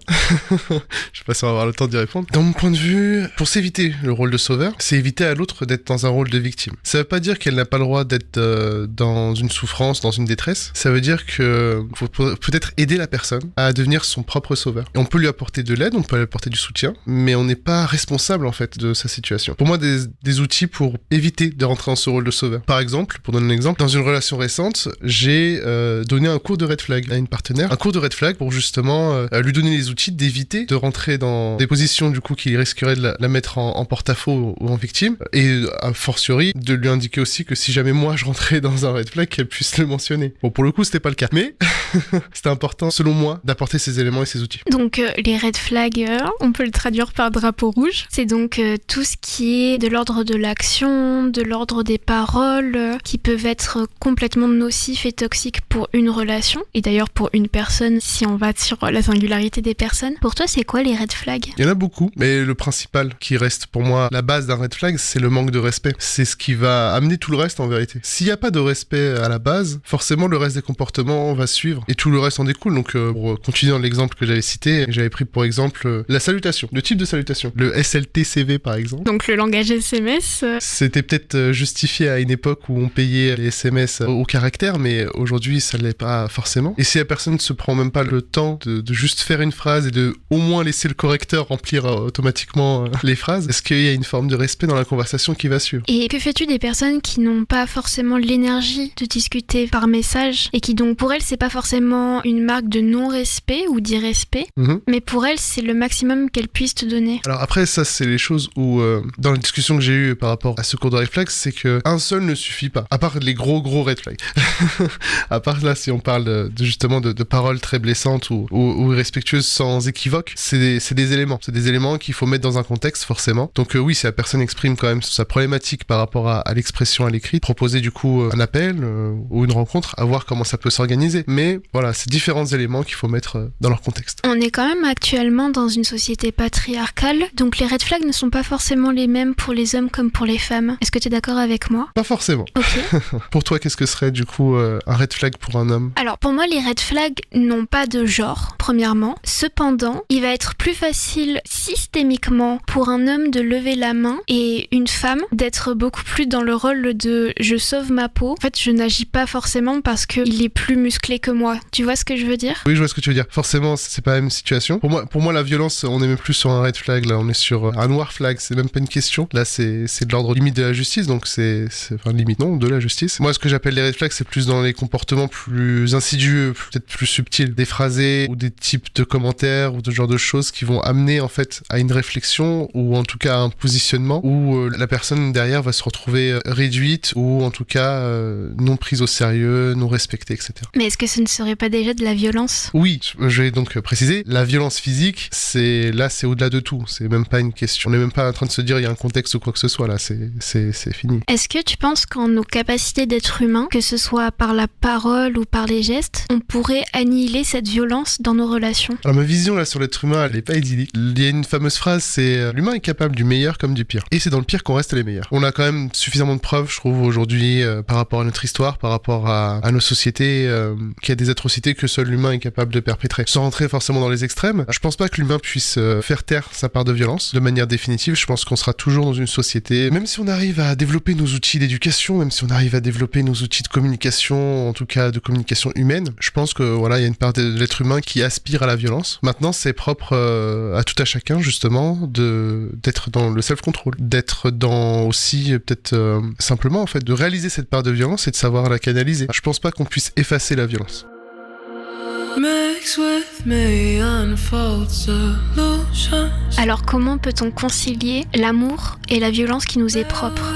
Speaker 11: Je sais pas si on va avoir le temps d'y répondre. Dans mon point de vue, pour s'éviter le rôle de sauveur, c'est éviter à l'autre d'être dans un rôle de victime. Ça veut pas dire qu'elle n'a pas le droit d'être dans une souffrance, dans une détresse. Ça veut dire que faut peut-être aider la personne à devenir son propre sauveur. Et on peut lui apporter de l'aide, on peut lui apporter du soutien, mais on n'est pas responsable en fait de sa situation. Pour moi, des outils pour éviter de rentrer dans ce rôle de sauveur. Par exemple, pour donner un exemple, dans une relation récente, j'ai donné un cours de red flag à une partenaire. Un cours de red flag pour justement lui donner les outils d'éviter de rentrer dans des positions du coup qui risqueraient de la mettre en porte-à-faux ou en victime, et a fortiori de lui indiquer aussi que si jamais moi je rentrais dans un red flag, qu'elle puisse le mentionner. Bon, pour le coup c'était pas le cas, mais c'était important selon moi d'apporter ces éléments et ces outils.
Speaker 6: Donc les red flags, on peut le traduire par drapeau rouge. C'est donc tout ce qui est de l'ordre de l'action, de l'ordre des paroles, qui peuvent être complètement nocifs et toxiques pour une relation, et d'ailleurs pour une personne si on va sur la singularité des personnes. Pour toi, c'est quoi les red flags ?
Speaker 11: Il y en a beaucoup, mais le principal qui reste pour moi la base d'un red flag, c'est le manque de respect. C'est ce qui va amener tout le reste en vérité. S'il n'y a pas de respect à la base, forcément le reste des comportements va suivre et tout le reste en découle. Donc pour continuer dans l'exemple que j'avais cité, j'avais pris pour exemple la salutation, le type de salutation, le SLTCV par exemple.
Speaker 6: Donc le langage SMS.
Speaker 11: C'était peut-être justifié à une époque où on payait les SMS au caractère, mais aujourd'hui ça ne l'est pas forcément. Et si la personne ne se prend même pas le temps de juste faire une phrase et de au moins laisser le correcteur remplir automatiquement les phrases, est-ce qu'il y a une forme de respect dans la conversation qui va suivre ?
Speaker 6: Et que fais-tu des personnes qui n'ont pas forcément l'énergie de discuter par message et qui donc pour elles c'est pas forcément
Speaker 8: forcément une marque de non-respect ou d'irrespect, mais pour elle, c'est le maximum qu'elle puisse te donner.
Speaker 11: Alors après, ça, c'est les choses où, dans la discussion que j'ai eue par rapport à ce cours de red flag, c'est qu'un seul ne suffit pas. À part les gros red flags. À part là, si on parle justement de paroles très blessantes ou irrespectueuses sans équivoque, c'est des éléments. C'est des éléments qu'il faut mettre dans un contexte, forcément. Donc oui, si la personne exprime quand même sa problématique par rapport à l'expression à l'écrit, proposer du coup un appel ou une rencontre, à voir comment ça peut s'organiser. Mais voilà, c'est différents éléments qu'il faut mettre dans leur contexte.
Speaker 8: On est quand même actuellement dans une société patriarcale, donc les red flags ne sont pas forcément les mêmes pour les hommes comme pour les femmes. Est-ce que tu es d'accord avec moi ?
Speaker 11: Pas forcément.
Speaker 8: Ok.
Speaker 11: Pour toi, qu'est-ce que serait du coup un red flag pour un homme ?
Speaker 8: Alors pour moi, les red flags n'ont pas de genre, premièrement. Cependant, il va être plus facile systémiquement pour un homme de lever la main et une femme d'être beaucoup plus dans le rôle de « je sauve ma peau ». En fait, je n'agis pas forcément parce qu'il est plus musclé que moi. Tu vois ce que je veux dire ?
Speaker 11: Oui, je vois ce que tu veux dire. Forcément, c'est pas la même situation. Pour moi, la violence, on est même plus sur un red flag. Là, on est sur un noir flag. C'est même pas une question. Là, c'est de l'ordre limite de la justice. Donc enfin, limite non, de la justice. Moi, ce que j'appelle les red flags, c'est plus dans les comportements plus insidieux, peut-être plus subtils, déphrasés ou des types de commentaires ou de genre de choses qui vont amener en fait à une réflexion ou en tout cas à un positionnement où la personne derrière va se retrouver réduite ou en tout cas non prise au sérieux, non respectée, etc.
Speaker 8: Mais est-ce que ce ne serait pas déjà de la violence ?
Speaker 11: Oui, je vais donc préciser, la violence physique, c'est au-delà de tout, c'est même pas une question. On n'est même pas en train de se dire il y a un contexte ou quoi que ce soit, là, c'est fini.
Speaker 8: Est-ce que tu penses qu'en nos capacités d'être humain, que ce soit par la parole ou par les gestes, on pourrait annihiler cette violence dans nos relations ?
Speaker 11: Alors ma vision là sur l'être humain, elle est pas idyllique. Il y a une fameuse phrase, c'est l'humain est capable du meilleur comme du pire. Et c'est dans le pire qu'on reste les meilleurs. On a quand même suffisamment de preuves, je trouve, aujourd'hui, par rapport à notre histoire, par rapport à nos sociétés, qu'il y a des atrocités que seul l'humain est capable de perpétrer. Sans rentrer forcément dans les extrêmes, je pense pas que l'humain puisse faire taire sa part de violence de manière définitive. Je pense qu'on sera toujours dans une société, même si on arrive à développer nos outils d'éducation, même si on arrive à développer nos outils de communication, en tout cas de communication humaine, je pense que voilà, il y a une part de l'être humain qui aspire à la violence. Maintenant, c'est propre à tout à chacun, justement, d'être dans le self-control, d'être dans aussi, peut-être simplement, en fait, de réaliser cette part de violence et de savoir la canaliser. Je pense pas qu'on puisse effacer la violence.
Speaker 8: Alors comment peut-on concilier l'amour et la violence qui nous est propre ?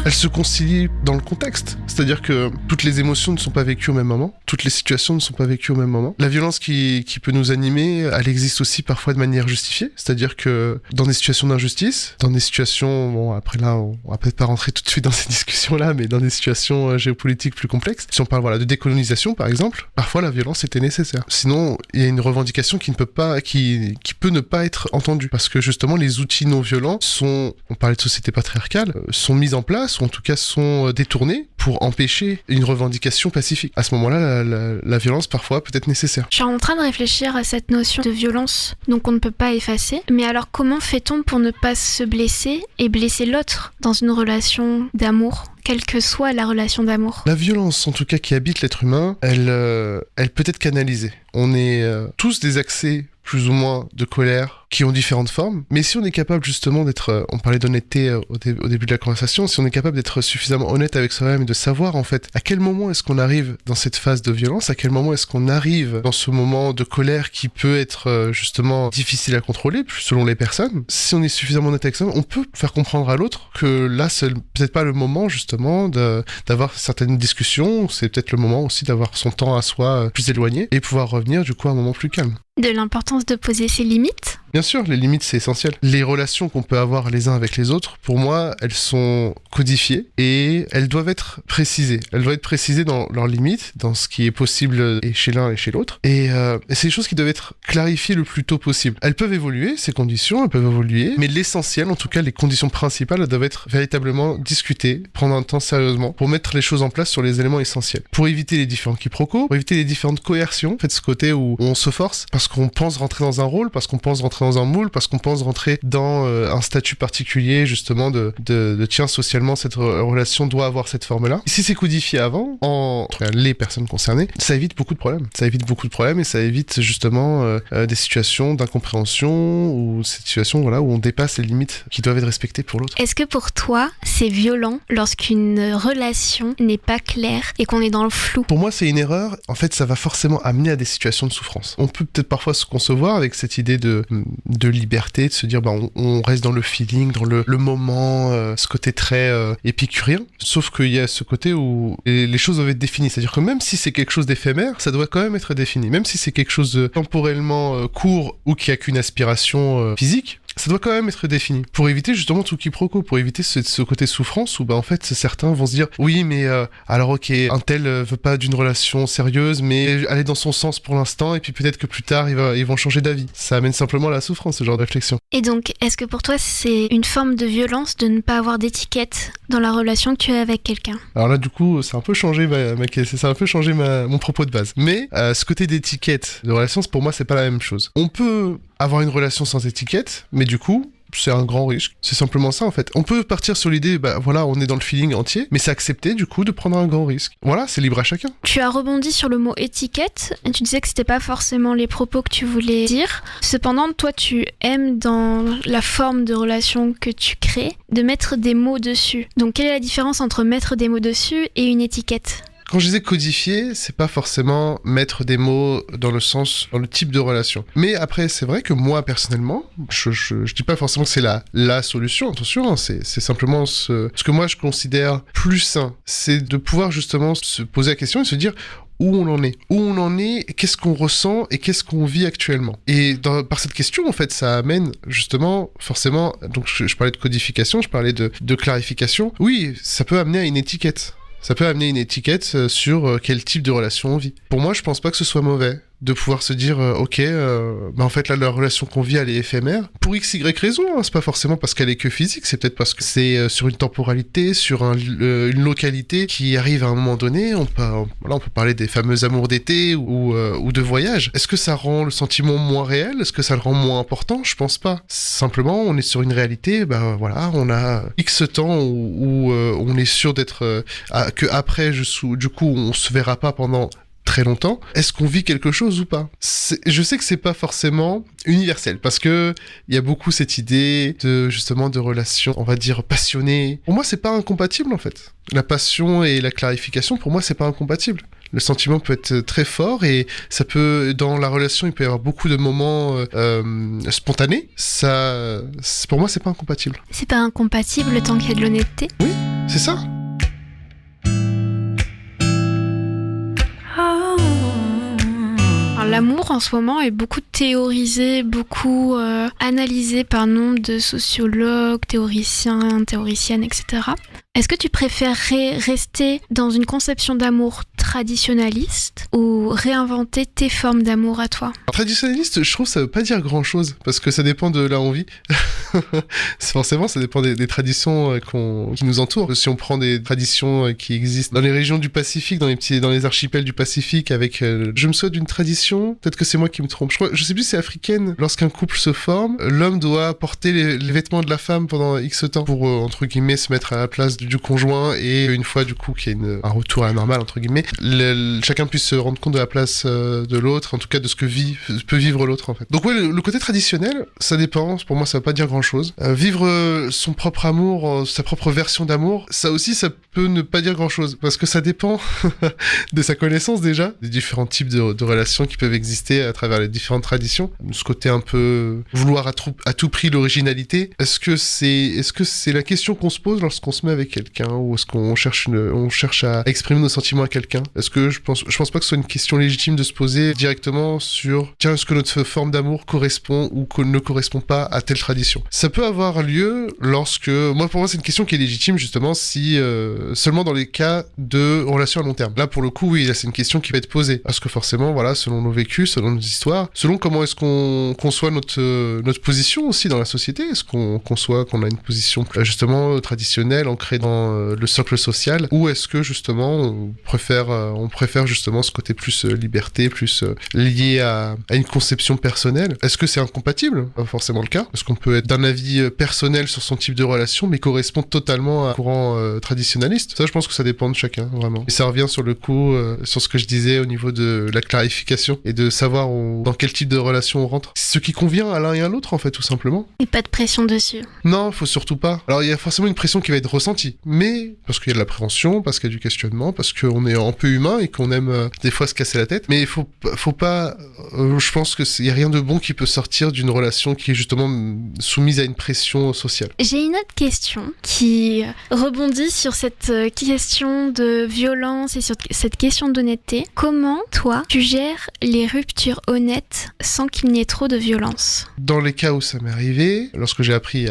Speaker 11: Elle se concilie dans le contexte. C'est-à-dire que toutes les émotions ne sont pas vécues au même moment, toutes les situations ne sont pas vécues au même moment. La violence qui peut nous animer, elle existe aussi parfois de manière justifiée. C'est-à-dire que dans des situations d'injustice, dans des situations, bon après là, on va peut-être pas rentrer tout de suite dans ces discussions-là, mais dans des situations géopolitiques plus complexes, si on parle voilà, de décolonisation par exemple, parfois la violence était nécessaire. Sinon, il y a une revendication qui peut ne pas être entendue. Parce que justement, les outils non violents on parlait de société patriarcale, sont mis en place, ou en tout cas sont détournés pour empêcher une revendication pacifique. À ce moment-là, la violence parfois peut être nécessaire.
Speaker 8: Je suis en train de réfléchir à cette notion de violence, donc on ne peut pas effacer. Mais alors comment fait-on pour ne pas se blesser et blesser l'autre dans une relation d'amour ? Quelle que soit la relation d'amour.
Speaker 11: La violence, en tout cas, qui habite l'être humain, elle peut être canalisée. On est tous des accès plus ou moins de colère qui ont différentes formes, mais si on est capable justement d'être, on parlait d'honnêteté au début de la conversation, si on est capable d'être suffisamment honnête avec soi-même et de savoir en fait à quel moment est-ce qu'on arrive dans cette phase de violence, à quel moment est-ce qu'on arrive dans ce moment de colère qui peut être justement difficile à contrôler selon les personnes, si on est suffisamment honnête avec soi-même, on peut faire comprendre à l'autre que là c'est peut-être pas le moment justement d'avoir certaines discussions, c'est peut-être le moment aussi d'avoir son temps à soi plus éloigné et pouvoir revenir du coup à un moment plus calme.
Speaker 8: De l'importance de poser ses limites ?
Speaker 11: Bien sûr, les limites, c'est essentiel. Les relations qu'on peut avoir les uns avec les autres, pour moi, elles sont codifiées et elles doivent être précisées. Elles doivent être précisées dans leurs limites, dans ce qui est possible et chez l'un et chez l'autre. Et c'est des choses qui doivent être clarifiées le plus tôt possible. Elles peuvent évoluer, ces conditions, elles peuvent évoluer, mais l'essentiel, en tout cas, les conditions principales, elles doivent être véritablement discutées, prendre un temps sérieusement, pour mettre les choses en place sur les éléments essentiels. Pour éviter les différents quiproquos, pour éviter les différentes coercions, en fait, ce côté où on se force, parce parce qu'on pense rentrer dans un rôle, parce qu'on pense rentrer dans un moule, parce qu'on pense rentrer dans un statut particulier, justement, de tiens, socialement, cette relation doit avoir cette forme-là. Et si c'est codifié avant, en tout cas, les personnes concernées, ça évite beaucoup de problèmes. Ça évite beaucoup de problèmes et ça évite justement des situations d'incompréhension ou des situations où on dépasse les limites qui doivent être respectées pour l'autre.
Speaker 8: Est-ce que pour toi, c'est violent lorsqu'une relation n'est pas claire et qu'on est dans le flou?
Speaker 11: Pour moi, c'est une erreur. En fait, ça va forcément amener à des situations de souffrance. On peut peut-être parfois se concevoir avec cette idée de liberté, de se dire on reste dans le feeling, dans le moment, ce côté très épicurien. Sauf qu'il y a ce côté où les choses doivent être définies. C'est-à-dire que même si c'est quelque chose d'éphémère, ça doit quand même être défini. Même si c'est quelque chose de temporellement court ou qui a qu'une aspiration physique, ça doit quand même être défini pour éviter justement tout quiproquo, pour éviter ce côté souffrance où en fait certains vont se dire oui mais alors ok, un tel veut pas d'une relation sérieuse mais aller dans son sens pour l'instant et puis peut-être que plus tard ils vont changer d'avis. Ça amène simplement à la souffrance, ce genre de réflexion.
Speaker 8: Et donc est-ce que pour toi c'est une forme de violence de ne pas avoir d'étiquette dans la relation que tu as avec quelqu'un?
Speaker 11: Alors là du coup ça a un peu changé mon propos de base. Mais ce côté d'étiquette de relation, pour moi c'est pas la même chose. On peut avoir une relation sans étiquette, mais du coup, c'est un grand risque. C'est simplement ça, en fait. On peut partir sur l'idée, on est dans le feeling entier, mais c'est accepter, du coup, de prendre un grand risque. Voilà, c'est libre à chacun.
Speaker 8: Tu as rebondi sur le mot étiquette, et tu disais que c'était pas forcément les propos que tu voulais dire. Cependant, toi, tu aimes, dans la forme de relation que tu crées, de mettre des mots dessus. Donc, quelle est la différence entre mettre des mots dessus et une étiquette ?
Speaker 11: Quand je disais codifier, c'est pas forcément mettre des mots dans le type de relation. Mais après, c'est vrai que moi, personnellement, je dis pas forcément que c'est la solution, attention, hein, c'est simplement ce que moi je considère plus sain. C'est de pouvoir justement se poser la question et se dire où on en est, qu'est-ce qu'on ressent et qu'est-ce qu'on vit actuellement. Et par cette question, en fait, ça amène justement, forcément, donc je parlais de codification, je parlais de clarification. Oui, ça peut amener à une étiquette. Ça peut amener une étiquette sur quel type de relation on vit. Pour moi, je pense pas que ce soit mauvais de pouvoir se dire en fait là la relation qu'on vit elle est éphémère pour x y raison, hein. C'est pas forcément parce qu'elle est que physique, c'est peut-être parce que c'est sur une temporalité, sur une localité qui arrive à un moment donné. On peut parler des fameux amours d'été ou de voyage. Est-ce que ça rend le sentiment moins réel? Est-ce que ça le rend moins important? Je pense pas. Simplement on est sur une réalité, on a x temps où on est sûr d'être que après du coup on se verra pas pendant très longtemps. Est-ce qu'on vit quelque chose ou pas? Je sais que c'est pas forcément universel parce que il y a beaucoup cette idée de relations, on va dire passionnées. Pour moi, c'est pas incompatible en fait. La passion et la clarification, pour moi, c'est pas incompatible. Le sentiment peut être très fort et ça peut, dans la relation, il peut y avoir beaucoup de moments spontanés. Ça, pour moi, c'est pas incompatible.
Speaker 8: C'est pas incompatible tant qu'il y a de l'honnêteté?
Speaker 11: Oui, c'est ça.
Speaker 8: L'amour en ce moment est beaucoup théorisé, beaucoup analysé par nombre de sociologues, théoriciennes, etc. Est-ce que tu préférerais rester dans une conception d'amour traditionnaliste ou réinventer tes formes d'amour à toi?
Speaker 11: Traditionnaliste, je trouve que ça veut pas dire grand-chose parce que ça dépend de là où on vit. Forcément, ça dépend des traditions qui nous entourent. Si on prend des traditions qui existent dans les régions du Pacifique, dans les archipels du Pacifique, avec, je me souviens d'une tradition, peut-être que c'est moi qui me trompe. Je sais plus si c'est africaine. Lorsqu'un couple se forme, l'homme doit porter les vêtements de la femme pendant X temps pour entre guillemets se mettre à la place du conjoint et une fois du coup qu'il y a un retour à la normale entre guillemets, chacun puisse se rendre compte de la place de l'autre, en tout cas de ce que peut vivre l'autre en fait. Donc ouais, le côté traditionnel, ça dépend. Pour moi, ça veut pas dire grand chose. Vivre son propre amour, sa propre version d'amour, ça aussi, ça peut ne pas dire grand chose parce que ça dépend de sa connaissance déjà des différents types de relations qui peuvent exister à travers les différentes traditions. Ce côté un peu vouloir à tout prix l'originalité. Est-ce que c'est la question qu'on se pose lorsqu'on se met avec quelqu'un ou est-ce qu'on cherche à exprimer nos sentiments à quelqu'un? Est-ce que je pense pas que ce soit une question légitime de se poser directement sur tiens, est-ce que notre forme d'amour correspond ou ne correspond pas à telle tradition? Ça peut avoir lieu pour moi c'est une question qui est légitime justement si seulement dans les cas de relations à long terme. Là pour le coup oui, là c'est une question qui va être posée parce que forcément voilà, selon nos vécus, selon nos histoires, selon comment est-ce qu'on conçoit notre position aussi dans la société, est-ce qu'on conçoit qu'on a une position justement traditionnelle ancrée dans le socle social, ou est-ce que justement on préfère justement ce côté plus liberté, plus lié à une conception personnelle? Est-ce que c'est incompatible? Pas forcément le cas. Est-ce qu'on peut être d'un avis personnel sur son type de relation, mais correspondre totalement à un courant traditionnaliste? Ça, je pense que ça dépend de chacun, vraiment. Et ça revient sur le coup, sur ce que je disais au niveau de la clarification et de savoir dans quel type de relation on rentre. Ce qui convient à l'un et à l'autre, en fait, tout simplement.
Speaker 8: Et pas de pression dessus.
Speaker 11: Non, faut surtout pas. Alors, il y a forcément une pression qui va être ressentie, mais parce qu'il y a de l'appréhension, parce qu'il y a du questionnement, parce qu'on est un peu humain et qu'on aime des fois se casser la tête. Mais il faut pas. Je pense qu'il y a rien de bon qui peut sortir d'une relation qui est justement soumise à une pression sociale.
Speaker 8: J'ai une autre question qui rebondit sur cette question de violence et sur cette question d'honnêteté. Comment, toi, tu gères les ruptures honnêtes sans qu'il n'y ait trop de violence?
Speaker 11: Dans les cas où ça m'est arrivé, lorsque j'ai appris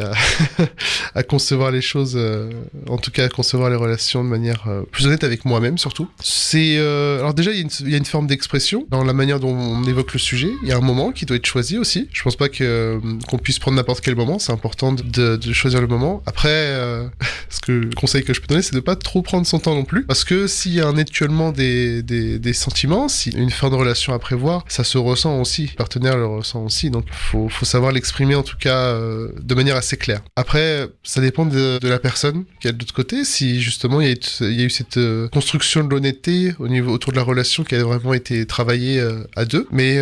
Speaker 11: à concevoir les choses, en tout cas à concevoir les relations de manière plus honnête avec moi-même surtout, c'est... alors déjà, il y a une forme d'expression dans la manière dont on évoque le sujet. Il y a un moment qui doit être choisi aussi. Je pense pas qu'on puisse prendre n'importe quel moment. C'est important de choisir le moment. Après, le conseil que je peux donner, c'est de pas trop prendre son temps non plus. Parce que s'il y a un étiollement des sentiments, si une fin de relation à prévoir, ça se ressent aussi. Le partenaire le ressent aussi. Donc, faut savoir l'exprimer en tout cas de manière assez claire. Après, ça dépend de la personne qui est de l'autre côté. Si justement il y a eu cette construction de l'honnêteté autour de la relation qui a vraiment été travaillée à deux. Mais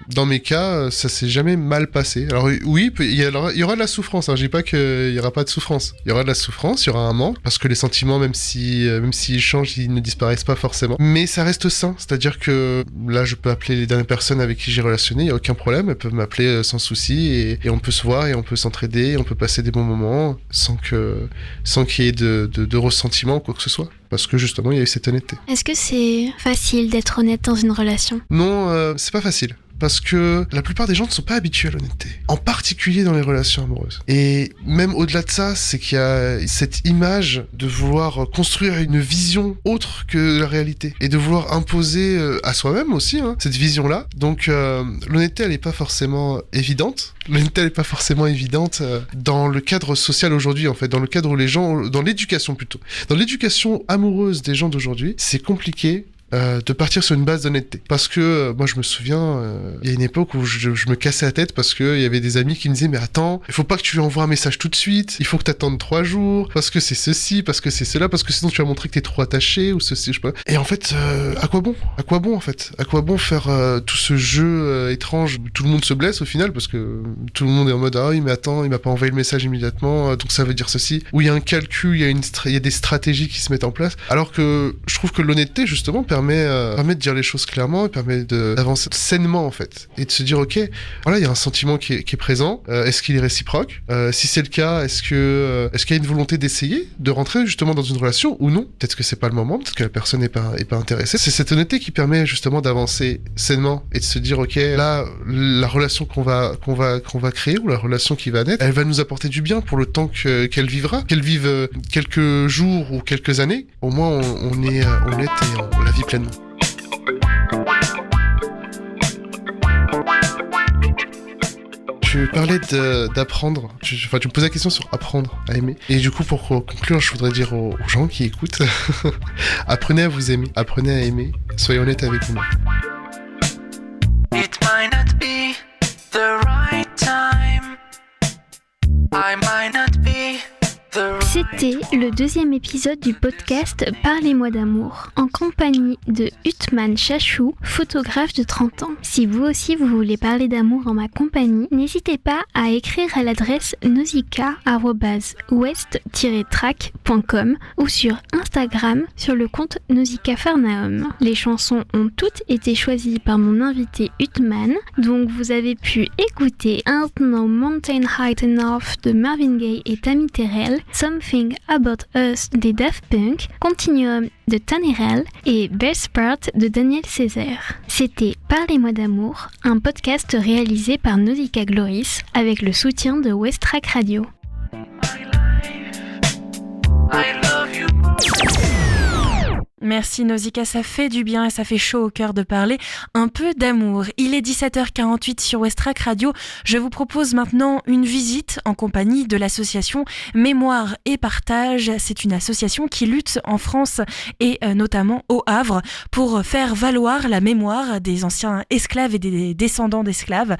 Speaker 11: dans mes cas, ça s'est jamais mal passé. Alors oui, il y aura de la souffrance. Je dis pas qu'il y aura pas de souffrance. Il y aura de la souffrance, il y aura un manque, parce que les sentiments, même s'ils changent, ils ne disparaissent pas forcément. Mais ça reste sain. C'est-à-dire que là, je peux appeler les dernières personnes avec qui j'ai relationné, il y a aucun problème. Elles peuvent m'appeler sans souci et on peut se voir et on peut s'entraider, et on peut passer des bons moments sans qu'il y ait de ressentiment ou quoi que ce soit. Parce que justement, il y a eu cette honnêteté.
Speaker 8: Est-ce que c'est facile d'être honnête dans une relation?
Speaker 11: Non, c'est pas facile. Parce que la plupart des gens ne sont pas habitués à l'honnêteté. En particulier dans les relations amoureuses. Et même au-delà de ça, c'est qu'il y a cette image de vouloir construire une vision autre que la réalité. Et de vouloir imposer à soi-même aussi, cette vision-là. Donc l'honnêteté, elle n'est pas forcément évidente. L'honnêteté, elle n'est pas forcément évidente dans le cadre social aujourd'hui, en fait. Dans le cadre où les gens... Dans l'éducation plutôt. Dans l'éducation amoureuse des gens d'aujourd'hui, c'est compliqué de partir sur une base d'honnêteté. Parce que moi je me souviens, il y a une époque où je me cassais la tête parce qu'il y avait des amis qui me disaient mais attends, il faut pas que tu lui envoies un message tout de suite, il faut que t'attendes 3 jours, parce que c'est ceci, parce que c'est cela, parce que sinon tu vas montrer que t'es trop attaché, ou ceci, je sais pas. Et en fait, à quoi bon en fait? À quoi bon faire tout ce jeu étrange où tout le monde se blesse au final, parce que tout le monde est en mode ah oui mais attends, il m'a pas envoyé le message immédiatement, donc ça veut dire ceci, où il y a un calcul, il y a des stratégies qui se mettent en place, alors que je trouve que l'honnêteté justement permet de dire les choses clairement et permet d'avancer sainement en fait et de se dire ok, voilà, il y a un sentiment qui est présent, est-ce qu'il est réciproque, si c'est le cas, est-ce qu'il y a une volonté d'essayer de rentrer justement dans une relation ou non, peut-être que c'est pas le moment, peut-être que la personne n'est pas intéressée. C'est cette honnêteté qui permet justement d'avancer sainement et de se dire ok, là la relation qu'on va créer ou la relation qui va naître, elle va nous apporter du bien pour le temps qu'elle vivra, qu'elle vive quelques jours ou quelques années, au moins on est honnête et on la vit pleinement. Tu parlais d'apprendre, tu me posais la question sur apprendre à aimer. Et du coup, pour conclure, je voudrais dire aux gens qui écoutent, apprenez à vous aimer, apprenez à aimer, soyez honnête avec vous-même.
Speaker 12: It might not be the right time. I might not be the right.
Speaker 8: C'était le 2e épisode du podcast Parlez-moi d'amour, en compagnie de Uthman Chachou, photographe de 30 ans. Si vous aussi vous voulez parler d'amour en ma compagnie, n'hésitez pas à écrire à l'adresse nausicaa@west-track.com ou sur Instagram sur le compte Nausicaa Farnham. Les chansons ont toutes été choisies par mon invité Uthman, donc vous avez pu écouter Ain't No Mountain High Enough de Marvin Gaye et Tammy Terrell, Something About Us des Daft Punk, Continuum de Tanerel et Best Part de Daniel Césaire. C'était Parlez-moi d'amour, un podcast réalisé par Nausicaa Gloris avec le soutien de West Track Radio.
Speaker 2: Merci Nausicaa, ça fait du bien et ça fait chaud au cœur de parler un peu d'amour. Il est 17h48 sur Westrack Radio. Je vous propose maintenant une visite en compagnie de l'association Mémoire et Partage. C'est une association qui lutte en France et notamment au Havre pour faire valoir la mémoire des anciens esclaves et des descendants d'esclaves.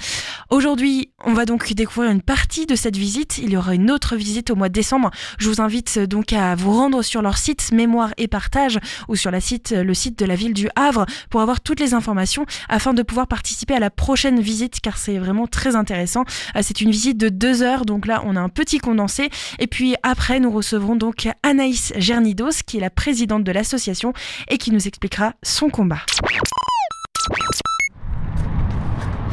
Speaker 2: Aujourd'hui, on va donc découvrir une partie de cette visite. Il y aura une autre visite au mois de décembre. Je vous invite donc à vous rendre sur leur site Mémoire et Partage ou sur le site de la ville du Havre pour avoir toutes les informations afin de pouvoir participer à la prochaine visite car c'est vraiment très intéressant. C'est une visite de 2 heures, donc là on a un petit condensé et puis après nous recevrons donc Anaïs Gernidos qui est la présidente de l'association et qui nous expliquera son combat.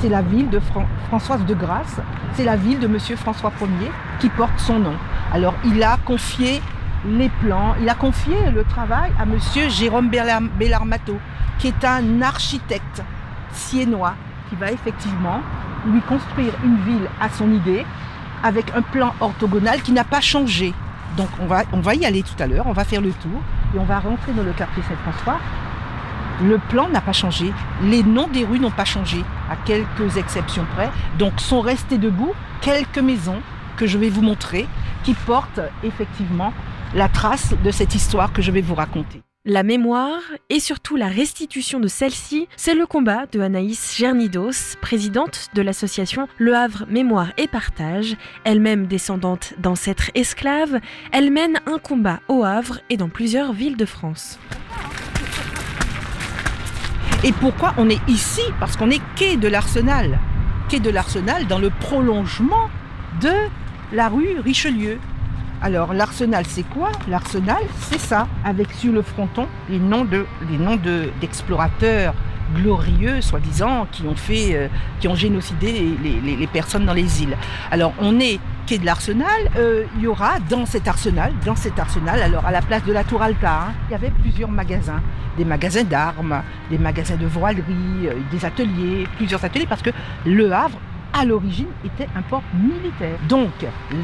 Speaker 13: C'est la ville de Françoise de Grasse, c'est la ville de Monsieur François Ier qui porte son nom. Alors il a confié les plans, il a confié le travail à Monsieur Jérôme Bellarmato, qui est un architecte siennois, qui va effectivement lui construire une ville à son idée, avec un plan orthogonal qui n'a pas changé. Donc on va y aller tout à l'heure, on va faire le tour, et on va rentrer dans le quartier Saint-François. Le plan n'a pas changé, les noms des rues n'ont pas changé, à quelques exceptions près. Donc sont restées debout quelques maisons que je vais vous montrer, qui portent effectivement la trace de cette histoire que je vais vous raconter.
Speaker 2: La mémoire et surtout la restitution de celle-ci, c'est le combat de Anaïs Gernidos, présidente de l'association Le Havre Mémoire et Partage. Elle-même descendante d'ancêtres esclaves, elle mène un combat au Havre et dans plusieurs villes de France.
Speaker 13: Et pourquoi on est ici ? Parce qu'on est quai de l'Arsenal. Quai de l'Arsenal dans le prolongement de la rue Richelieu. Alors l'Arsenal c'est quoi ? L'Arsenal c'est ça, avec sur le fronton les noms d'explorateurs glorieux soi-disant qui ont génocidé les personnes dans les îles. Alors on est quai de l'Arsenal, il y aura dans cet arsenal, alors à la place de la Tour Alta, il y avait plusieurs magasins, des magasins d'armes, des magasins de voilerie, des ateliers, plusieurs ateliers parce que Le Havre à l'origine était un port militaire. Donc,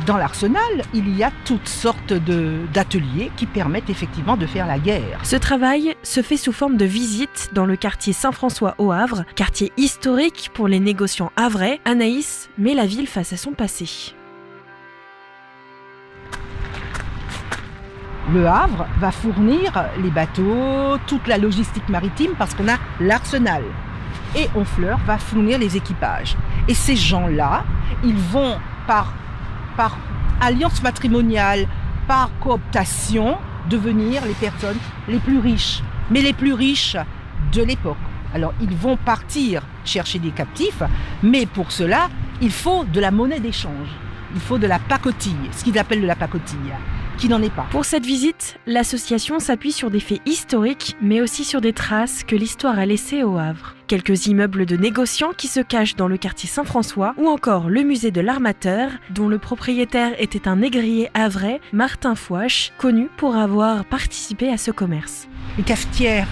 Speaker 13: dans l'arsenal, il y a toutes sortes d'ateliers qui permettent effectivement de faire la guerre.
Speaker 2: Ce travail se fait sous forme de visite dans le quartier Saint-François au Havre, quartier historique pour les négociants havrais. Anaïs met la ville face à son passé.
Speaker 13: Le Havre va fournir les bateaux, toute la logistique maritime parce qu'on a l'arsenal. Et Honfleur va fournir les équipages. Et ces gens-là, ils vont par alliance matrimoniale, par cooptation, devenir les personnes les plus riches. Mais les plus riches de l'époque. Alors, ils vont partir chercher des captifs, mais pour cela, il faut de la monnaie d'échange. Il faut de la pacotille, ce qu'ils appellent de la pacotille, qui n'en est pas.
Speaker 2: Pour cette visite, l'association s'appuie sur des faits historiques, mais aussi sur des traces que l'histoire a laissées au Havre. Quelques immeubles de négociants qui se cachent dans le quartier Saint-François, ou encore le musée de l'Armateur, dont le propriétaire était un négrier havrais, Martin Fouache, connu pour avoir participé à ce commerce.
Speaker 13: Les cafetières,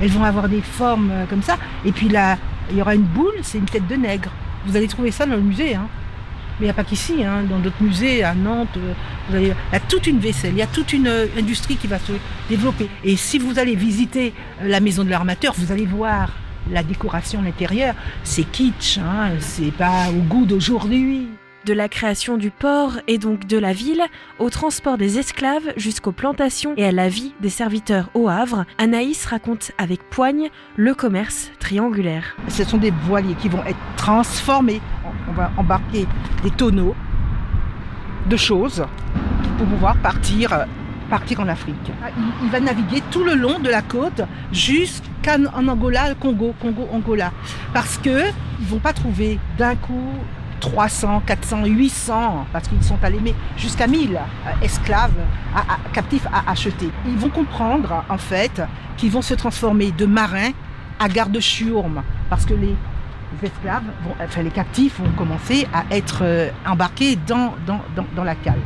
Speaker 13: elles vont avoir des formes comme ça, et puis là, il y aura une boule, c'est une tête de nègre. Vous allez trouver ça dans le musée, hein. Mais il n'y a pas qu'ici, hein. Dans d'autres musées, à Nantes, il y a toute une vaisselle, il y a toute une industrie qui va se développer. Et si vous allez visiter la maison de l'Armateur, vous allez voir la décoration à l'intérieur, c'est kitsch, hein. C'est pas au goût d'aujourd'hui.
Speaker 2: De la création du port et donc de la ville, au transport des esclaves jusqu'aux plantations et à la vie des serviteurs au Havre, Anaïs raconte avec poigne le commerce triangulaire.
Speaker 13: Ce sont des voiliers qui vont être transformés. On va embarquer des tonneaux de choses pour pouvoir partir en Afrique. Il va naviguer tout le long de la côte jusqu'en Angola, Congo-Angola. Parce qu'ils ne vont pas trouver d'un coup 300, 400, 800, parce qu'ils sont allés jusqu'à 1000 esclaves, captifs à acheter. Ils vont comprendre, en fait, qu'ils vont se transformer de marins à garde-chiourme, parce que les les captifs vont commencer à être embarqués dans la cale.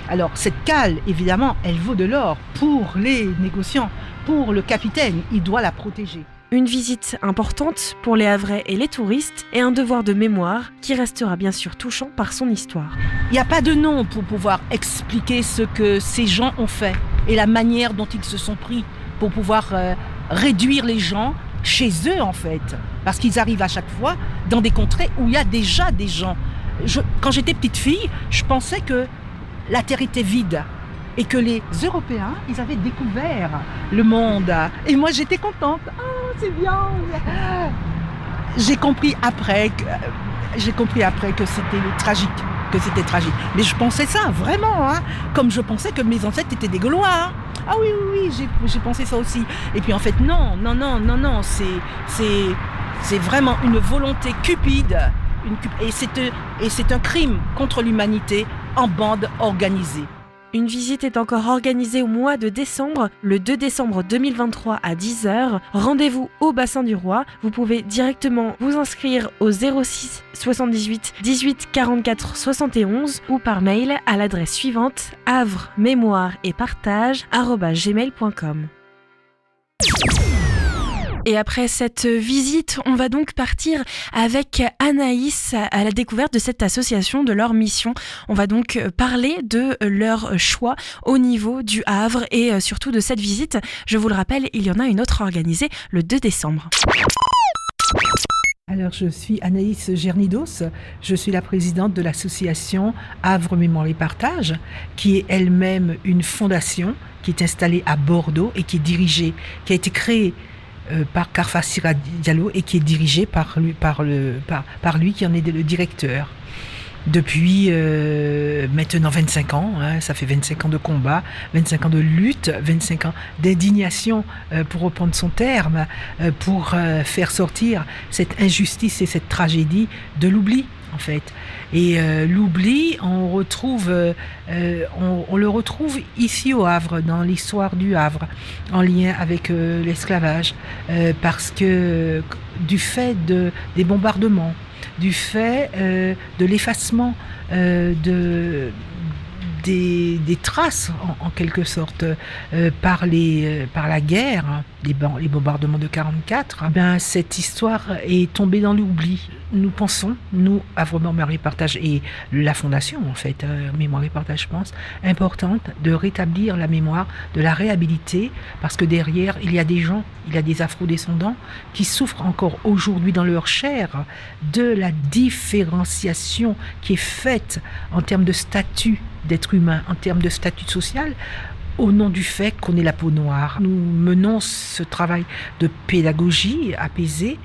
Speaker 13: Alors, cette cale, évidemment, elle vaut de l'or pour les négociants, pour le capitaine, il doit la protéger.
Speaker 2: Une visite importante pour les Havrais et les touristes et un devoir de mémoire qui restera bien sûr touchant par son histoire.
Speaker 13: Il n'y a pas de nom pour pouvoir expliquer ce que ces gens ont fait et la manière dont ils se sont pris pour pouvoir réduire les gens chez eux en fait. Parce qu'ils arrivent à chaque fois dans des contrées où il y a déjà des gens. Quand j'étais petite fille, je pensais que la Terre était vide et que les Européens, ils avaient découvert le monde. Et moi j'étais contente. Ah, c'est bien. J'ai compris après que c'était tragique. Mais je pensais ça, vraiment, hein, comme je pensais que mes ancêtres étaient des Gaulois. Hein. Ah oui, j'ai pensé ça aussi. Et puis en fait, non, c'est vraiment une volonté cupide. Et c'est un crime contre l'humanité en bande organisée.
Speaker 2: Une visite est encore organisée au mois de décembre, le 2 décembre 2023 à 10h. Rendez-vous au Bassin du Roi. Vous pouvez directement vous inscrire au 06 78 18 44 71 ou par mail à l'adresse suivante havremémoire-et-partage@gmail.com. Et après cette visite, on va donc partir avec Anaïs à la découverte de cette association, de leur mission. On va donc parler de leur choix au niveau du Havre et surtout de cette visite. Je vous le rappelle, il y en a une autre organisée le 2 décembre.
Speaker 13: Alors, je suis Anaïs Gernidos, je suis la présidente de l'association Havre Mémoire et Partage, qui est elle-même une fondation qui est installée à Bordeaux et qui a été créée par Karfa Sira Diallo et qui est dirigé par lui qui en est le directeur. Depuis maintenant 25 ans, hein, ça fait 25 ans de combat, 25 ans de lutte, 25 ans d'indignation, pour reprendre son terme, pour faire sortir cette injustice et cette tragédie de l'oubli. En fait. Et l'oubli, on le retrouve ici au Havre, dans l'histoire du Havre, en lien avec l'esclavage, parce que du fait des bombardements, du fait de l'effacement des traces, en quelque sorte, par la guerre, les bombardements de 1944, cette histoire est tombée dans l'oubli. Nous pensons, nous, Havre Mémoire et Partage et la Fondation, en fait, Mémoire et Partage, je pense, importante de rétablir la mémoire, de la réhabiliter, parce que derrière, il y a des gens, il y a des afro-descendants qui souffrent encore aujourd'hui dans leur chair de la différenciation qui est faite en termes de statut d'être humain, en termes de statut social, au nom du fait qu'on ait la peau noire. Nous menons ce travail de pédagogie apaisée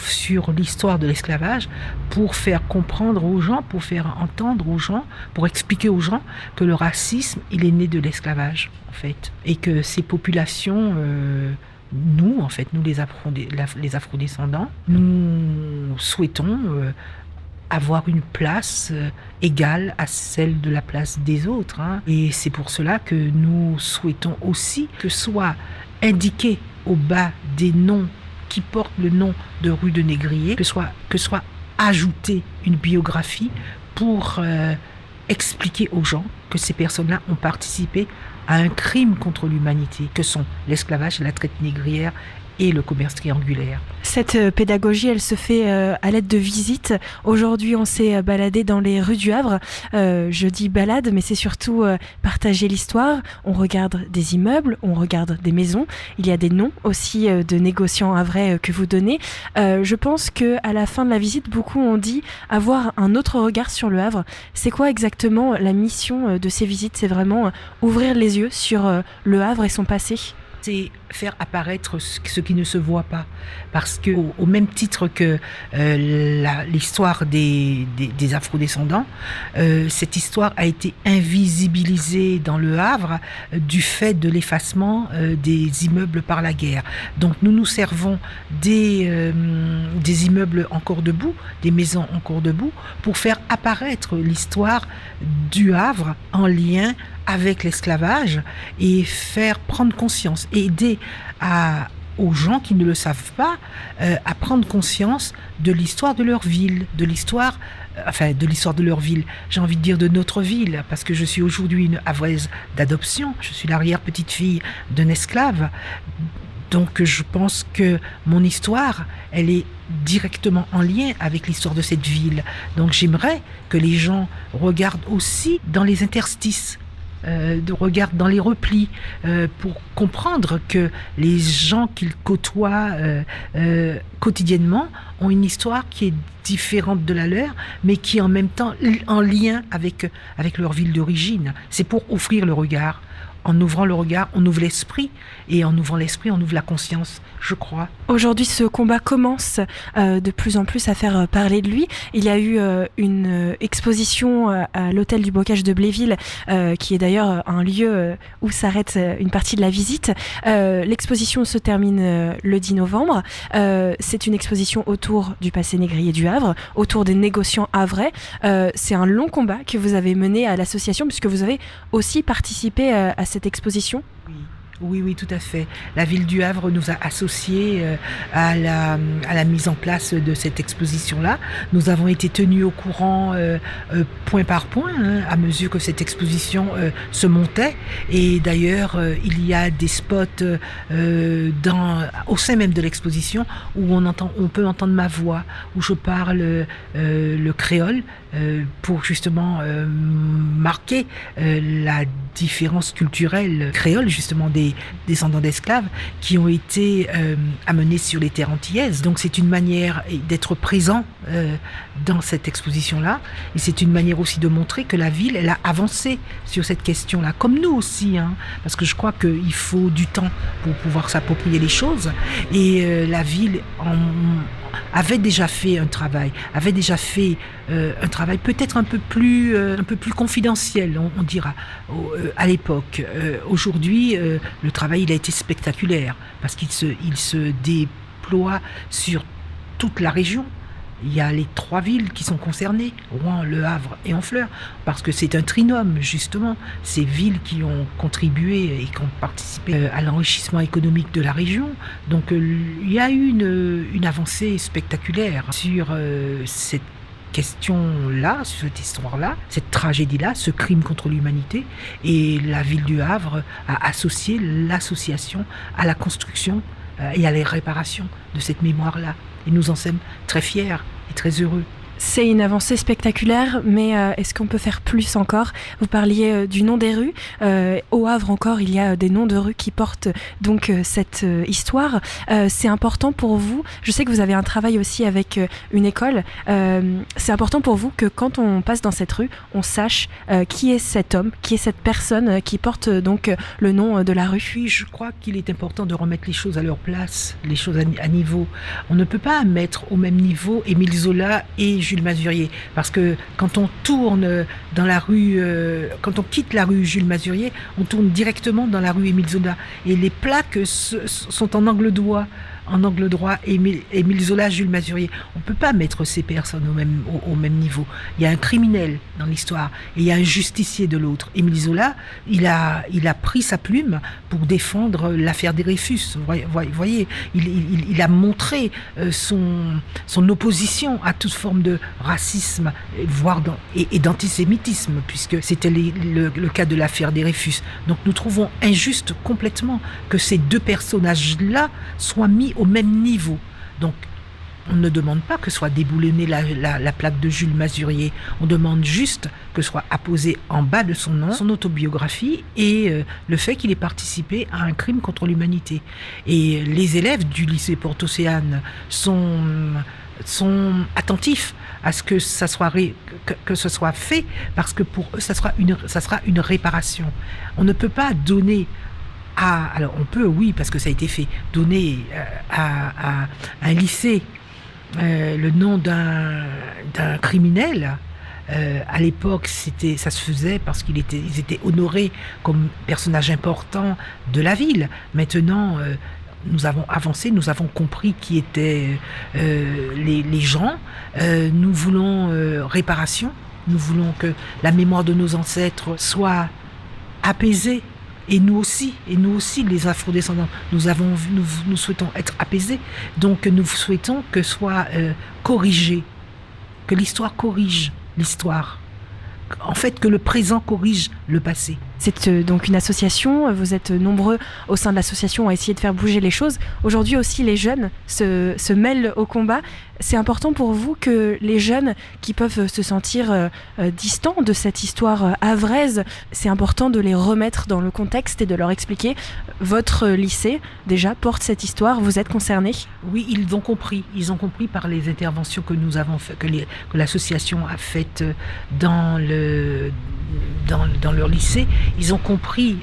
Speaker 13: sur l'histoire de l'esclavage, pour faire comprendre aux gens, pour faire entendre aux gens, pour expliquer aux gens que le racisme, il est né de l'esclavage, en fait. Et que ces populations, nous, les afro-descendants, nous souhaitons avoir une place égale à celle de la place des autres. Hein. Et c'est pour cela que nous souhaitons aussi que soit indiqué au bas des noms qui portent le nom de rue de Négrier, que soit ajoutée une biographie pour expliquer aux gens que ces personnes-là ont participé à un crime contre l'humanité, que sont l'esclavage, la traite négrière et le commerce triangulaire.
Speaker 2: Cette pédagogie, elle se fait à l'aide de visites. Aujourd'hui, on s'est baladé dans les rues du Havre. Je dis balade, mais c'est surtout partager l'histoire. On regarde des immeubles, on regarde des maisons. Il y a des noms aussi de négociants havrais que vous donnez. Je pense qu'à la fin de la visite, beaucoup ont dit avoir un autre regard sur le Havre. C'est quoi exactement la mission de ces visites ? C'est vraiment ouvrir les yeux sur le Havre et son passé ?
Speaker 13: C'est faire apparaître ce qui ne se voit pas. Parce que, au même titre que l'histoire des afro-descendants, cette histoire a été invisibilisée dans le Havre du fait de l'effacement des immeubles par la guerre. Donc nous nous servons des immeubles encore debout, des maisons encore debout, pour faire apparaître l'histoire du Havre en lien avec l'esclavage et faire prendre conscience, aider aux gens qui ne le savent pas à prendre conscience de l'histoire de leur ville, de l'histoire de leur ville, j'ai envie de dire de notre ville, parce que je suis aujourd'hui une Havraise d'adoption, je suis l'arrière-petite-fille d'un esclave, donc je pense que mon histoire, elle est directement en lien avec l'histoire de cette ville, donc j'aimerais que les gens regardent aussi dans les interstices de regard dans les replis, pour comprendre que les gens qu'ils côtoient quotidiennement ont une histoire qui est différente de la leur, mais qui est en même temps en lien avec leur ville d'origine. C'est pour offrir le regard. En ouvrant le regard, on ouvre l'esprit, et en ouvrant l'esprit, on ouvre la conscience, je crois.
Speaker 2: Aujourd'hui, ce combat commence de plus en plus à faire parler de lui. Il y a eu une exposition à l'hôtel du Bocage de Bléville, qui est d'ailleurs un lieu où s'arrête une partie de la visite. L'exposition se termine le 10 novembre. C'est une exposition autour du passé négrier du Havre, autour des négociants havrais. C'est un long combat que vous avez mené à l'association, puisque vous avez aussi participé à cette exposition.
Speaker 13: Oui, tout à fait. La ville du Havre nous a associés à la mise en place de cette exposition-là. Nous avons été tenus au courant point par point, à mesure que cette exposition se montait. Et d'ailleurs, il y a des spots au sein même de l'exposition où on peut entendre ma voix, où je parle le créole, pour justement marquer la différence culturelle créole, justement des descendants d'esclaves qui ont été amenés sur les terres antillaises. Donc c'est une manière d'être présent dans cette exposition-là, et c'est une manière aussi de montrer que la ville, elle a avancé sur cette question-là, comme nous aussi, parce que je crois qu'il faut du temps pour pouvoir s'approprier les choses, et la ville avait déjà fait un travail peut-être un peu plus confidentiel, on dira, à l'époque. Aujourd'hui, le travail, il a été spectaculaire, parce qu'il se déploie sur toute la région. Il y a les 3 villes qui sont concernées, Rouen, Le Havre et Honfleur, parce que c'est un trinôme, justement. Ces villes qui ont contribué et qui ont participé à l'enrichissement économique de la région. Donc il y a eu une avancée spectaculaire sur cette question-là, sur cette histoire-là, cette tragédie-là, ce crime contre l'humanité. Et la ville du Havre a associé l'association à la construction et à la réparation de cette mémoire-là. Et nous en sommes très fiers et très heureux.
Speaker 2: C'est une avancée spectaculaire, mais est-ce qu'on peut faire plus encore ? Vous parliez du nom des rues. Au Havre encore, il y a des noms de rues qui portent donc cette histoire. C'est important pour vous. Je sais que vous avez un travail aussi avec une école. C'est important pour vous que quand on passe dans cette rue, on sache qui est cet homme, qui est cette personne qui porte donc le nom de la rue.
Speaker 13: Oui, je crois qu'il est important de remettre les choses à leur place, les choses à niveau. On ne peut pas mettre au même niveau Émile Zola et Jules Masurier, parce que quand on tourne dans la rue, quand on quitte la rue Jules Masurier, on tourne directement dans la rue Émile Zola, et les plaques sont en angle droit, Émile Zola, Jules Masurier. On ne peut pas mettre ces personnes au même niveau. Il y a un criminel dans l'histoire et il y a un justicier de l'autre. Émile Zola, il a pris sa plume pour défendre l'affaire des Dreyfus. Vous voyez, il a montré son opposition à toute forme de racisme, voire et d'antisémitisme, puisque c'était le cas de l'affaire des Dreyfus. Donc nous trouvons injuste complètement que ces deux personnages-là soient mis au même niveau. Donc on ne demande pas que soit déboulonnée la plaque de Jules Masurier, on demande juste que soit apposé en bas de son nom son autobiographie et le fait qu'il ait participé à un crime contre l'humanité. Et les élèves du lycée Port-Océane sont attentifs à ce que ça soit que ce soit fait, parce que pour eux ça sera une réparation. On ne peut pas donner alors on peut, oui, parce que ça a été fait, donner à un lycée le nom d'un criminel. À l'époque, ça se faisait parce ils étaient honorés comme personnages importants de la ville. Maintenant, nous avons avancé, nous avons compris qui étaient les gens. Nous voulons réparation, nous voulons que la mémoire de nos ancêtres soit apaisée. Et nous aussi, les afrodescendants, nous souhaitons être apaisés. Donc nous souhaitons que soit corrigé, que l'histoire corrige l'histoire. En fait, que le présent corrige le passé.
Speaker 2: C'est donc une association, vous êtes nombreux au sein de l'association à essayer de faire bouger les choses. Aujourd'hui aussi, les jeunes se mêlent au combat. C'est important pour vous que les jeunes qui peuvent se sentir distants de cette histoire havraise, c'est important de les remettre dans le contexte et de leur expliquer votre lycée déjà porte cette histoire, vous êtes concernés.
Speaker 14: Oui, ils ont compris par les interventions que nous avons fait, que l'association a faites dans leur lycée. Ils ont compris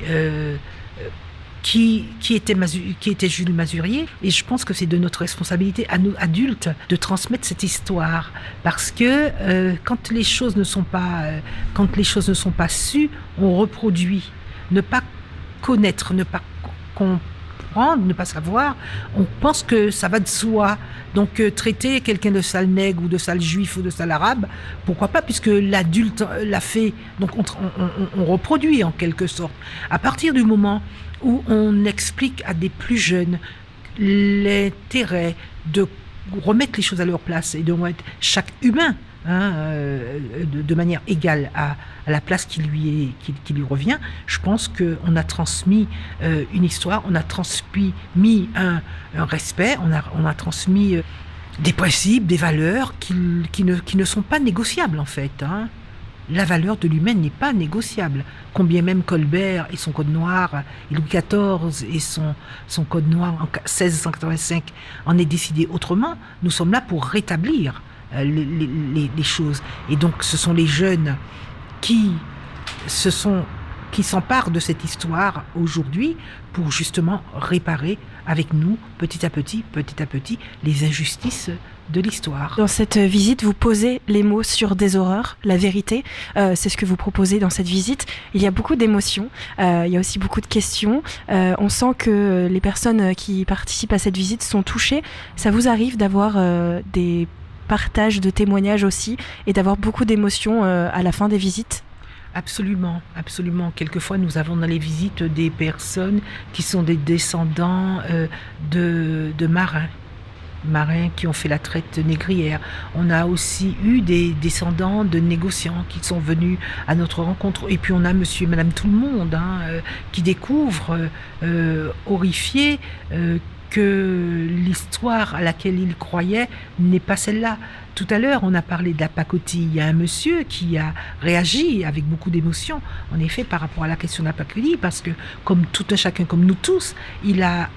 Speaker 14: qui était Jules Masurier, et je pense que c'est de notre responsabilité à nous adultes de transmettre cette histoire, parce que quand les choses ne sont pas sues, on reproduit. Ne pas connaître, ne pas comprendre, ne pas savoir, on pense que ça va de soi. Donc traiter quelqu'un de sale nègre ou de sale juif ou de sale arabe, pourquoi pas, puisque l'adulte l'a fait, donc on reproduit en quelque sorte. À partir du moment où on explique à des plus jeunes l'intérêt de remettre les choses à leur place et de remettre chaque humain de manière égale à la place qui lui revient, je pense qu'on a transmis une histoire, on a transmis un respect, on a transmis des principes, des valeurs qui ne sont pas négociables en fait. La valeur de l'humain n'est pas négociable. Combien même Colbert et son code noir, et Louis XIV et son code noir en 1685 en aient décidé autrement, nous sommes là pour rétablir les choses. Et donc ce sont les jeunes qui s'emparent de cette histoire aujourd'hui pour justement réparer avec nous, petit à petit, les injustices de l'histoire.
Speaker 2: Dans cette visite, vous posez les mots sur des horreurs, la vérité. C'est ce que vous proposez dans cette visite. Il y a beaucoup d'émotions, il y a aussi beaucoup de questions. On sent que les personnes qui participent à cette visite sont touchées. Ça vous arrive d'avoir des partages de témoignages aussi et d'avoir beaucoup d'émotions à la fin des visites ?
Speaker 14: Absolument, absolument. Quelquefois, nous avons dans les visites des personnes qui sont des descendants de marins qui ont fait la traite négrière. On a aussi eu des descendants de négociants qui sont venus à notre rencontre. Et puis on a monsieur et madame tout le monde qui découvrent, horrifiés, que l'histoire à laquelle ils croyaient n'est pas celle-là. Tout à l'heure, on a parlé de la pacotille. Il y a un monsieur qui a réagi avec beaucoup d'émotion, en effet, par rapport à la question de la pacotille, parce que, comme tout un chacun, comme nous tous, il a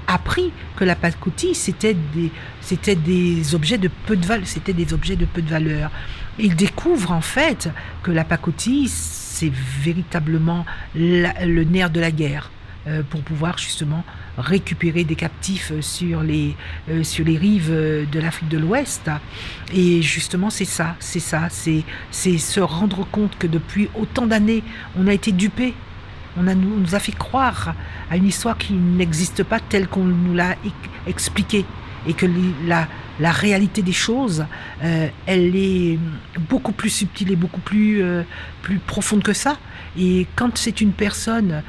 Speaker 14: appris que la pacotille, c'était des objets de peu de valeur. Il découvre, en fait, que la pacotille, c'est véritablement le nerf de la guerre, pour pouvoir, justement, récupérer des captifs sur les rives de l'Afrique de l'Ouest. Et justement, c'est se rendre compte que depuis autant d'années, on a été dupés. On nous a fait croire à une histoire qui n'existe pas telle qu'on nous l'a expliquée. Et que la réalité des choses, elle est beaucoup plus subtile et beaucoup plus profonde que ça. Et quand c'est une personne,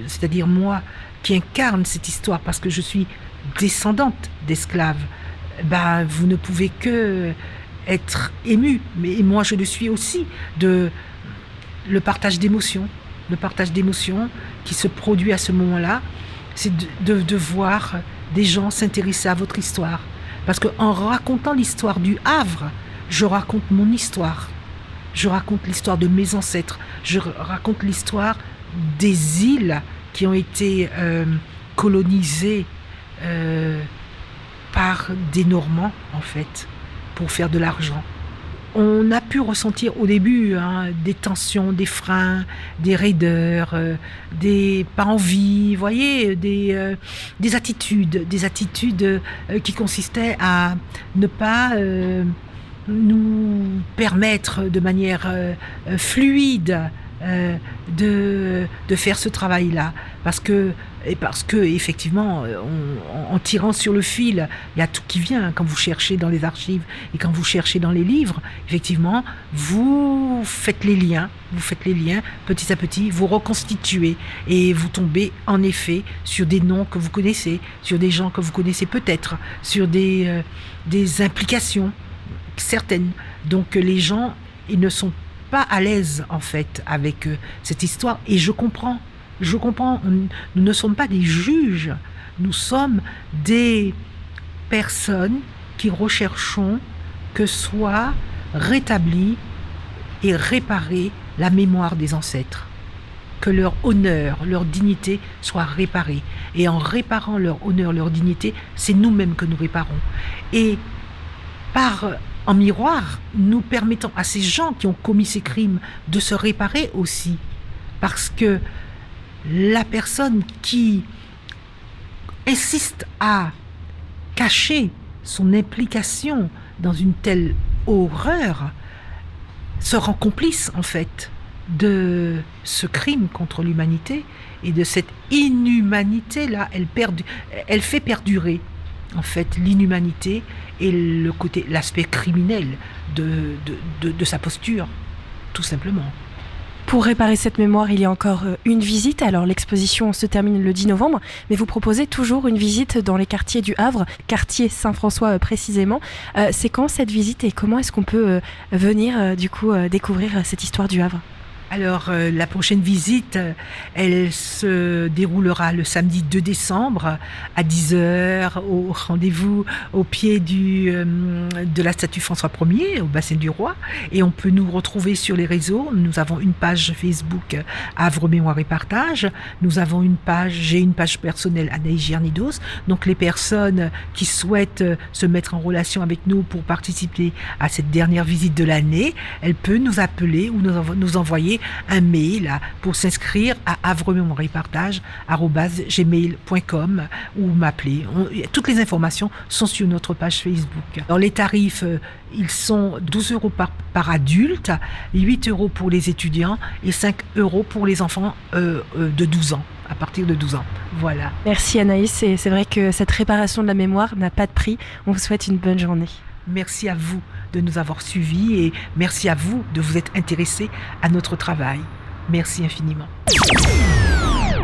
Speaker 14: c'est-à-dire moi, qui incarne cette histoire parce que je suis descendante d'esclaves, vous ne pouvez que être ému. Mais moi, je le suis aussi de le partage d'émotions. Le partage d'émotions qui se produit à ce moment-là, c'est de voir des gens s'intéresser à votre histoire. Parce qu'en racontant l'histoire du Havre, je raconte mon histoire. Je raconte l'histoire de mes ancêtres. Je raconte l'histoire des îles qui ont été colonisées par des Normands, en fait, pour faire de l'argent. On a pu ressentir au début des tensions, des freins, des raideurs, des pas envies, vous voyez, des attitudes qui consistaient à ne pas nous permettre de manière fluide de faire ce travail-là, parce que effectivement, en tirant sur le fil, il y a tout qui vient. Quand vous cherchez dans les archives et quand vous cherchez dans les livres, effectivement, vous faites les liens petit à petit, vous reconstituez et vous tombez en effet sur des noms que vous connaissez, sur des gens que vous connaissez peut-être, sur des implications certaines. Donc les gens, ils ne sont pas à l'aise en fait avec cette histoire et je comprends. Nous ne sommes pas des juges, nous sommes des personnes qui recherchons que soit rétablie et réparer la mémoire des ancêtres, que leur honneur, leur dignité soient réparés. Et en réparant leur honneur, leur dignité, c'est nous-mêmes que nous réparons. Et en miroir, nous permettons à ces gens qui ont commis ces crimes de se réparer aussi. Parce que la personne qui insiste à cacher son implication dans une telle horreur se rend complice en fait de ce crime contre l'humanité et de cette inhumanité-là. Elle fait perdurer en fait l'inhumanité et l'aspect criminel de sa posture, tout simplement.
Speaker 2: Pour réparer cette mémoire, il y a encore une visite. Alors l'exposition se termine le 10 novembre, mais vous proposez toujours une visite dans les quartiers du Havre, quartier Saint-François précisément. C'est quand cette visite et comment est-ce qu'on peut venir découvrir cette histoire du Havre ?
Speaker 14: Alors, la prochaine visite, elle se déroulera le samedi 2 décembre à 10h au rendez-vous au pied de la statue François Ier, au bassin du Roi. Et on peut nous retrouver sur les réseaux. Nous avons une page Facebook Havre Mémoire et Partage. J'ai une page personnelle Anaïs Giarnidos. Donc, les personnes qui souhaitent se mettre en relation avec nous pour participer à cette dernière visite de l'année, elles peuvent nous appeler ou nous envoyer un mail pour s'inscrire à havremémoireetpartage@gmail.com ou m'appeler. Toutes les informations sont sur notre page Facebook. Alors les tarifs, ils sont 12 € par adulte, 8 € pour les étudiants et 5 € pour les enfants de 12 ans. À partir de 12 ans. Voilà.
Speaker 2: Merci Anaïs, et c'est vrai que cette réparation de la mémoire n'a pas de prix. On vous souhaite une bonne journée.
Speaker 14: Merci à vous de nous avoir suivis et merci à vous de vous être intéressés à notre travail. Merci infiniment.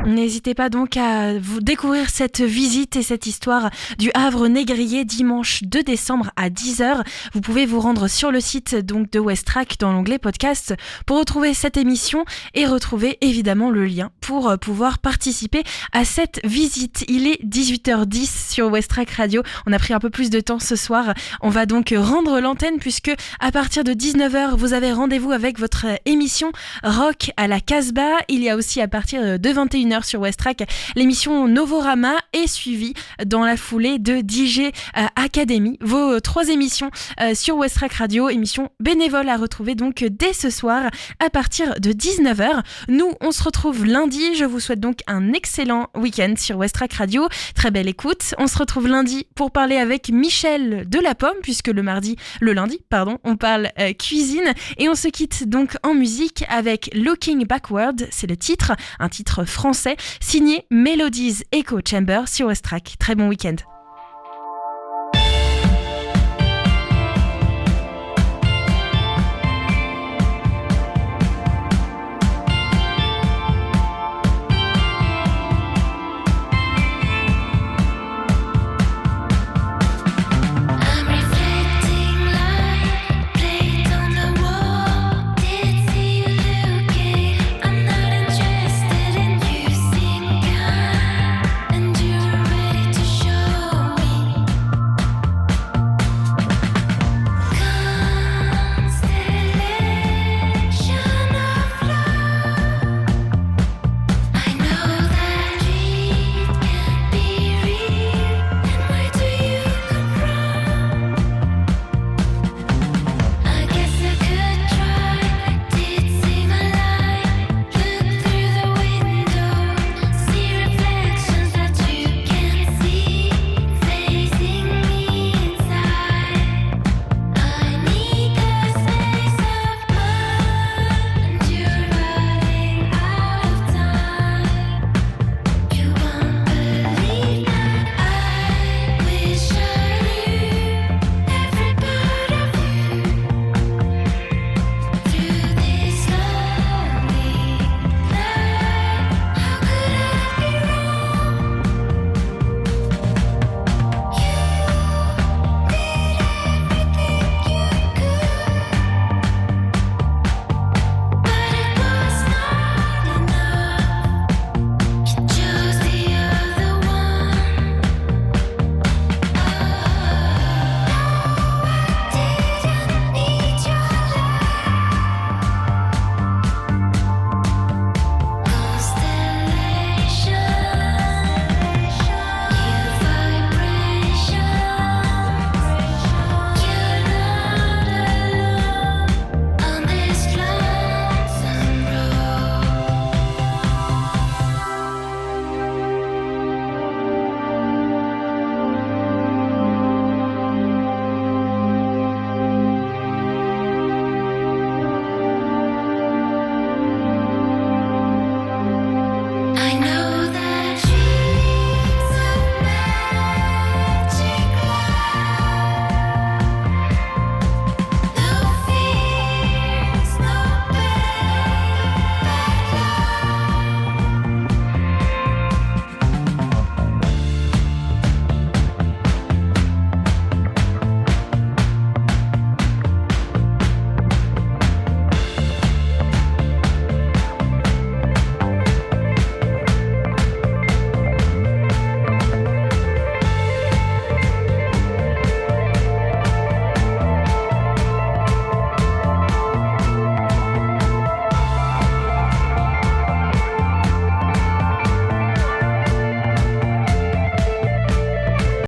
Speaker 2: N'hésitez pas donc à vous découvrir cette visite et cette histoire du Havre-Négrier dimanche 2 décembre à 10h. Vous pouvez vous rendre sur le site donc de Westrack dans l'onglet podcast pour retrouver cette émission et retrouver évidemment le lien pour pouvoir participer à cette visite. Il est 18h10 sur Westrack Radio. On a pris un peu plus de temps ce soir. On va donc rendre l'antenne puisque à partir de 19h, vous avez rendez-vous avec votre émission Rock à la Casbah. Il y a aussi à partir de 21h sur Westrack, l'émission Novorama est suivie dans la foulée de DJ Academy. Vos 3 émissions sur Westrack Radio, émissions bénévoles à retrouver donc dès ce soir à partir de 19h. Nous, on se retrouve lundi. Je vous souhaite donc un excellent week-end sur Westrack Radio. Très belle écoute. On se retrouve lundi pour parler avec Michel Delapomme, puisque le lundi, on parle cuisine. Et on se quitte donc en musique avec Looking Backward. C'est le titre, un titre français signé Melodies Echo Chamber sur Westrack. Très bon week-end.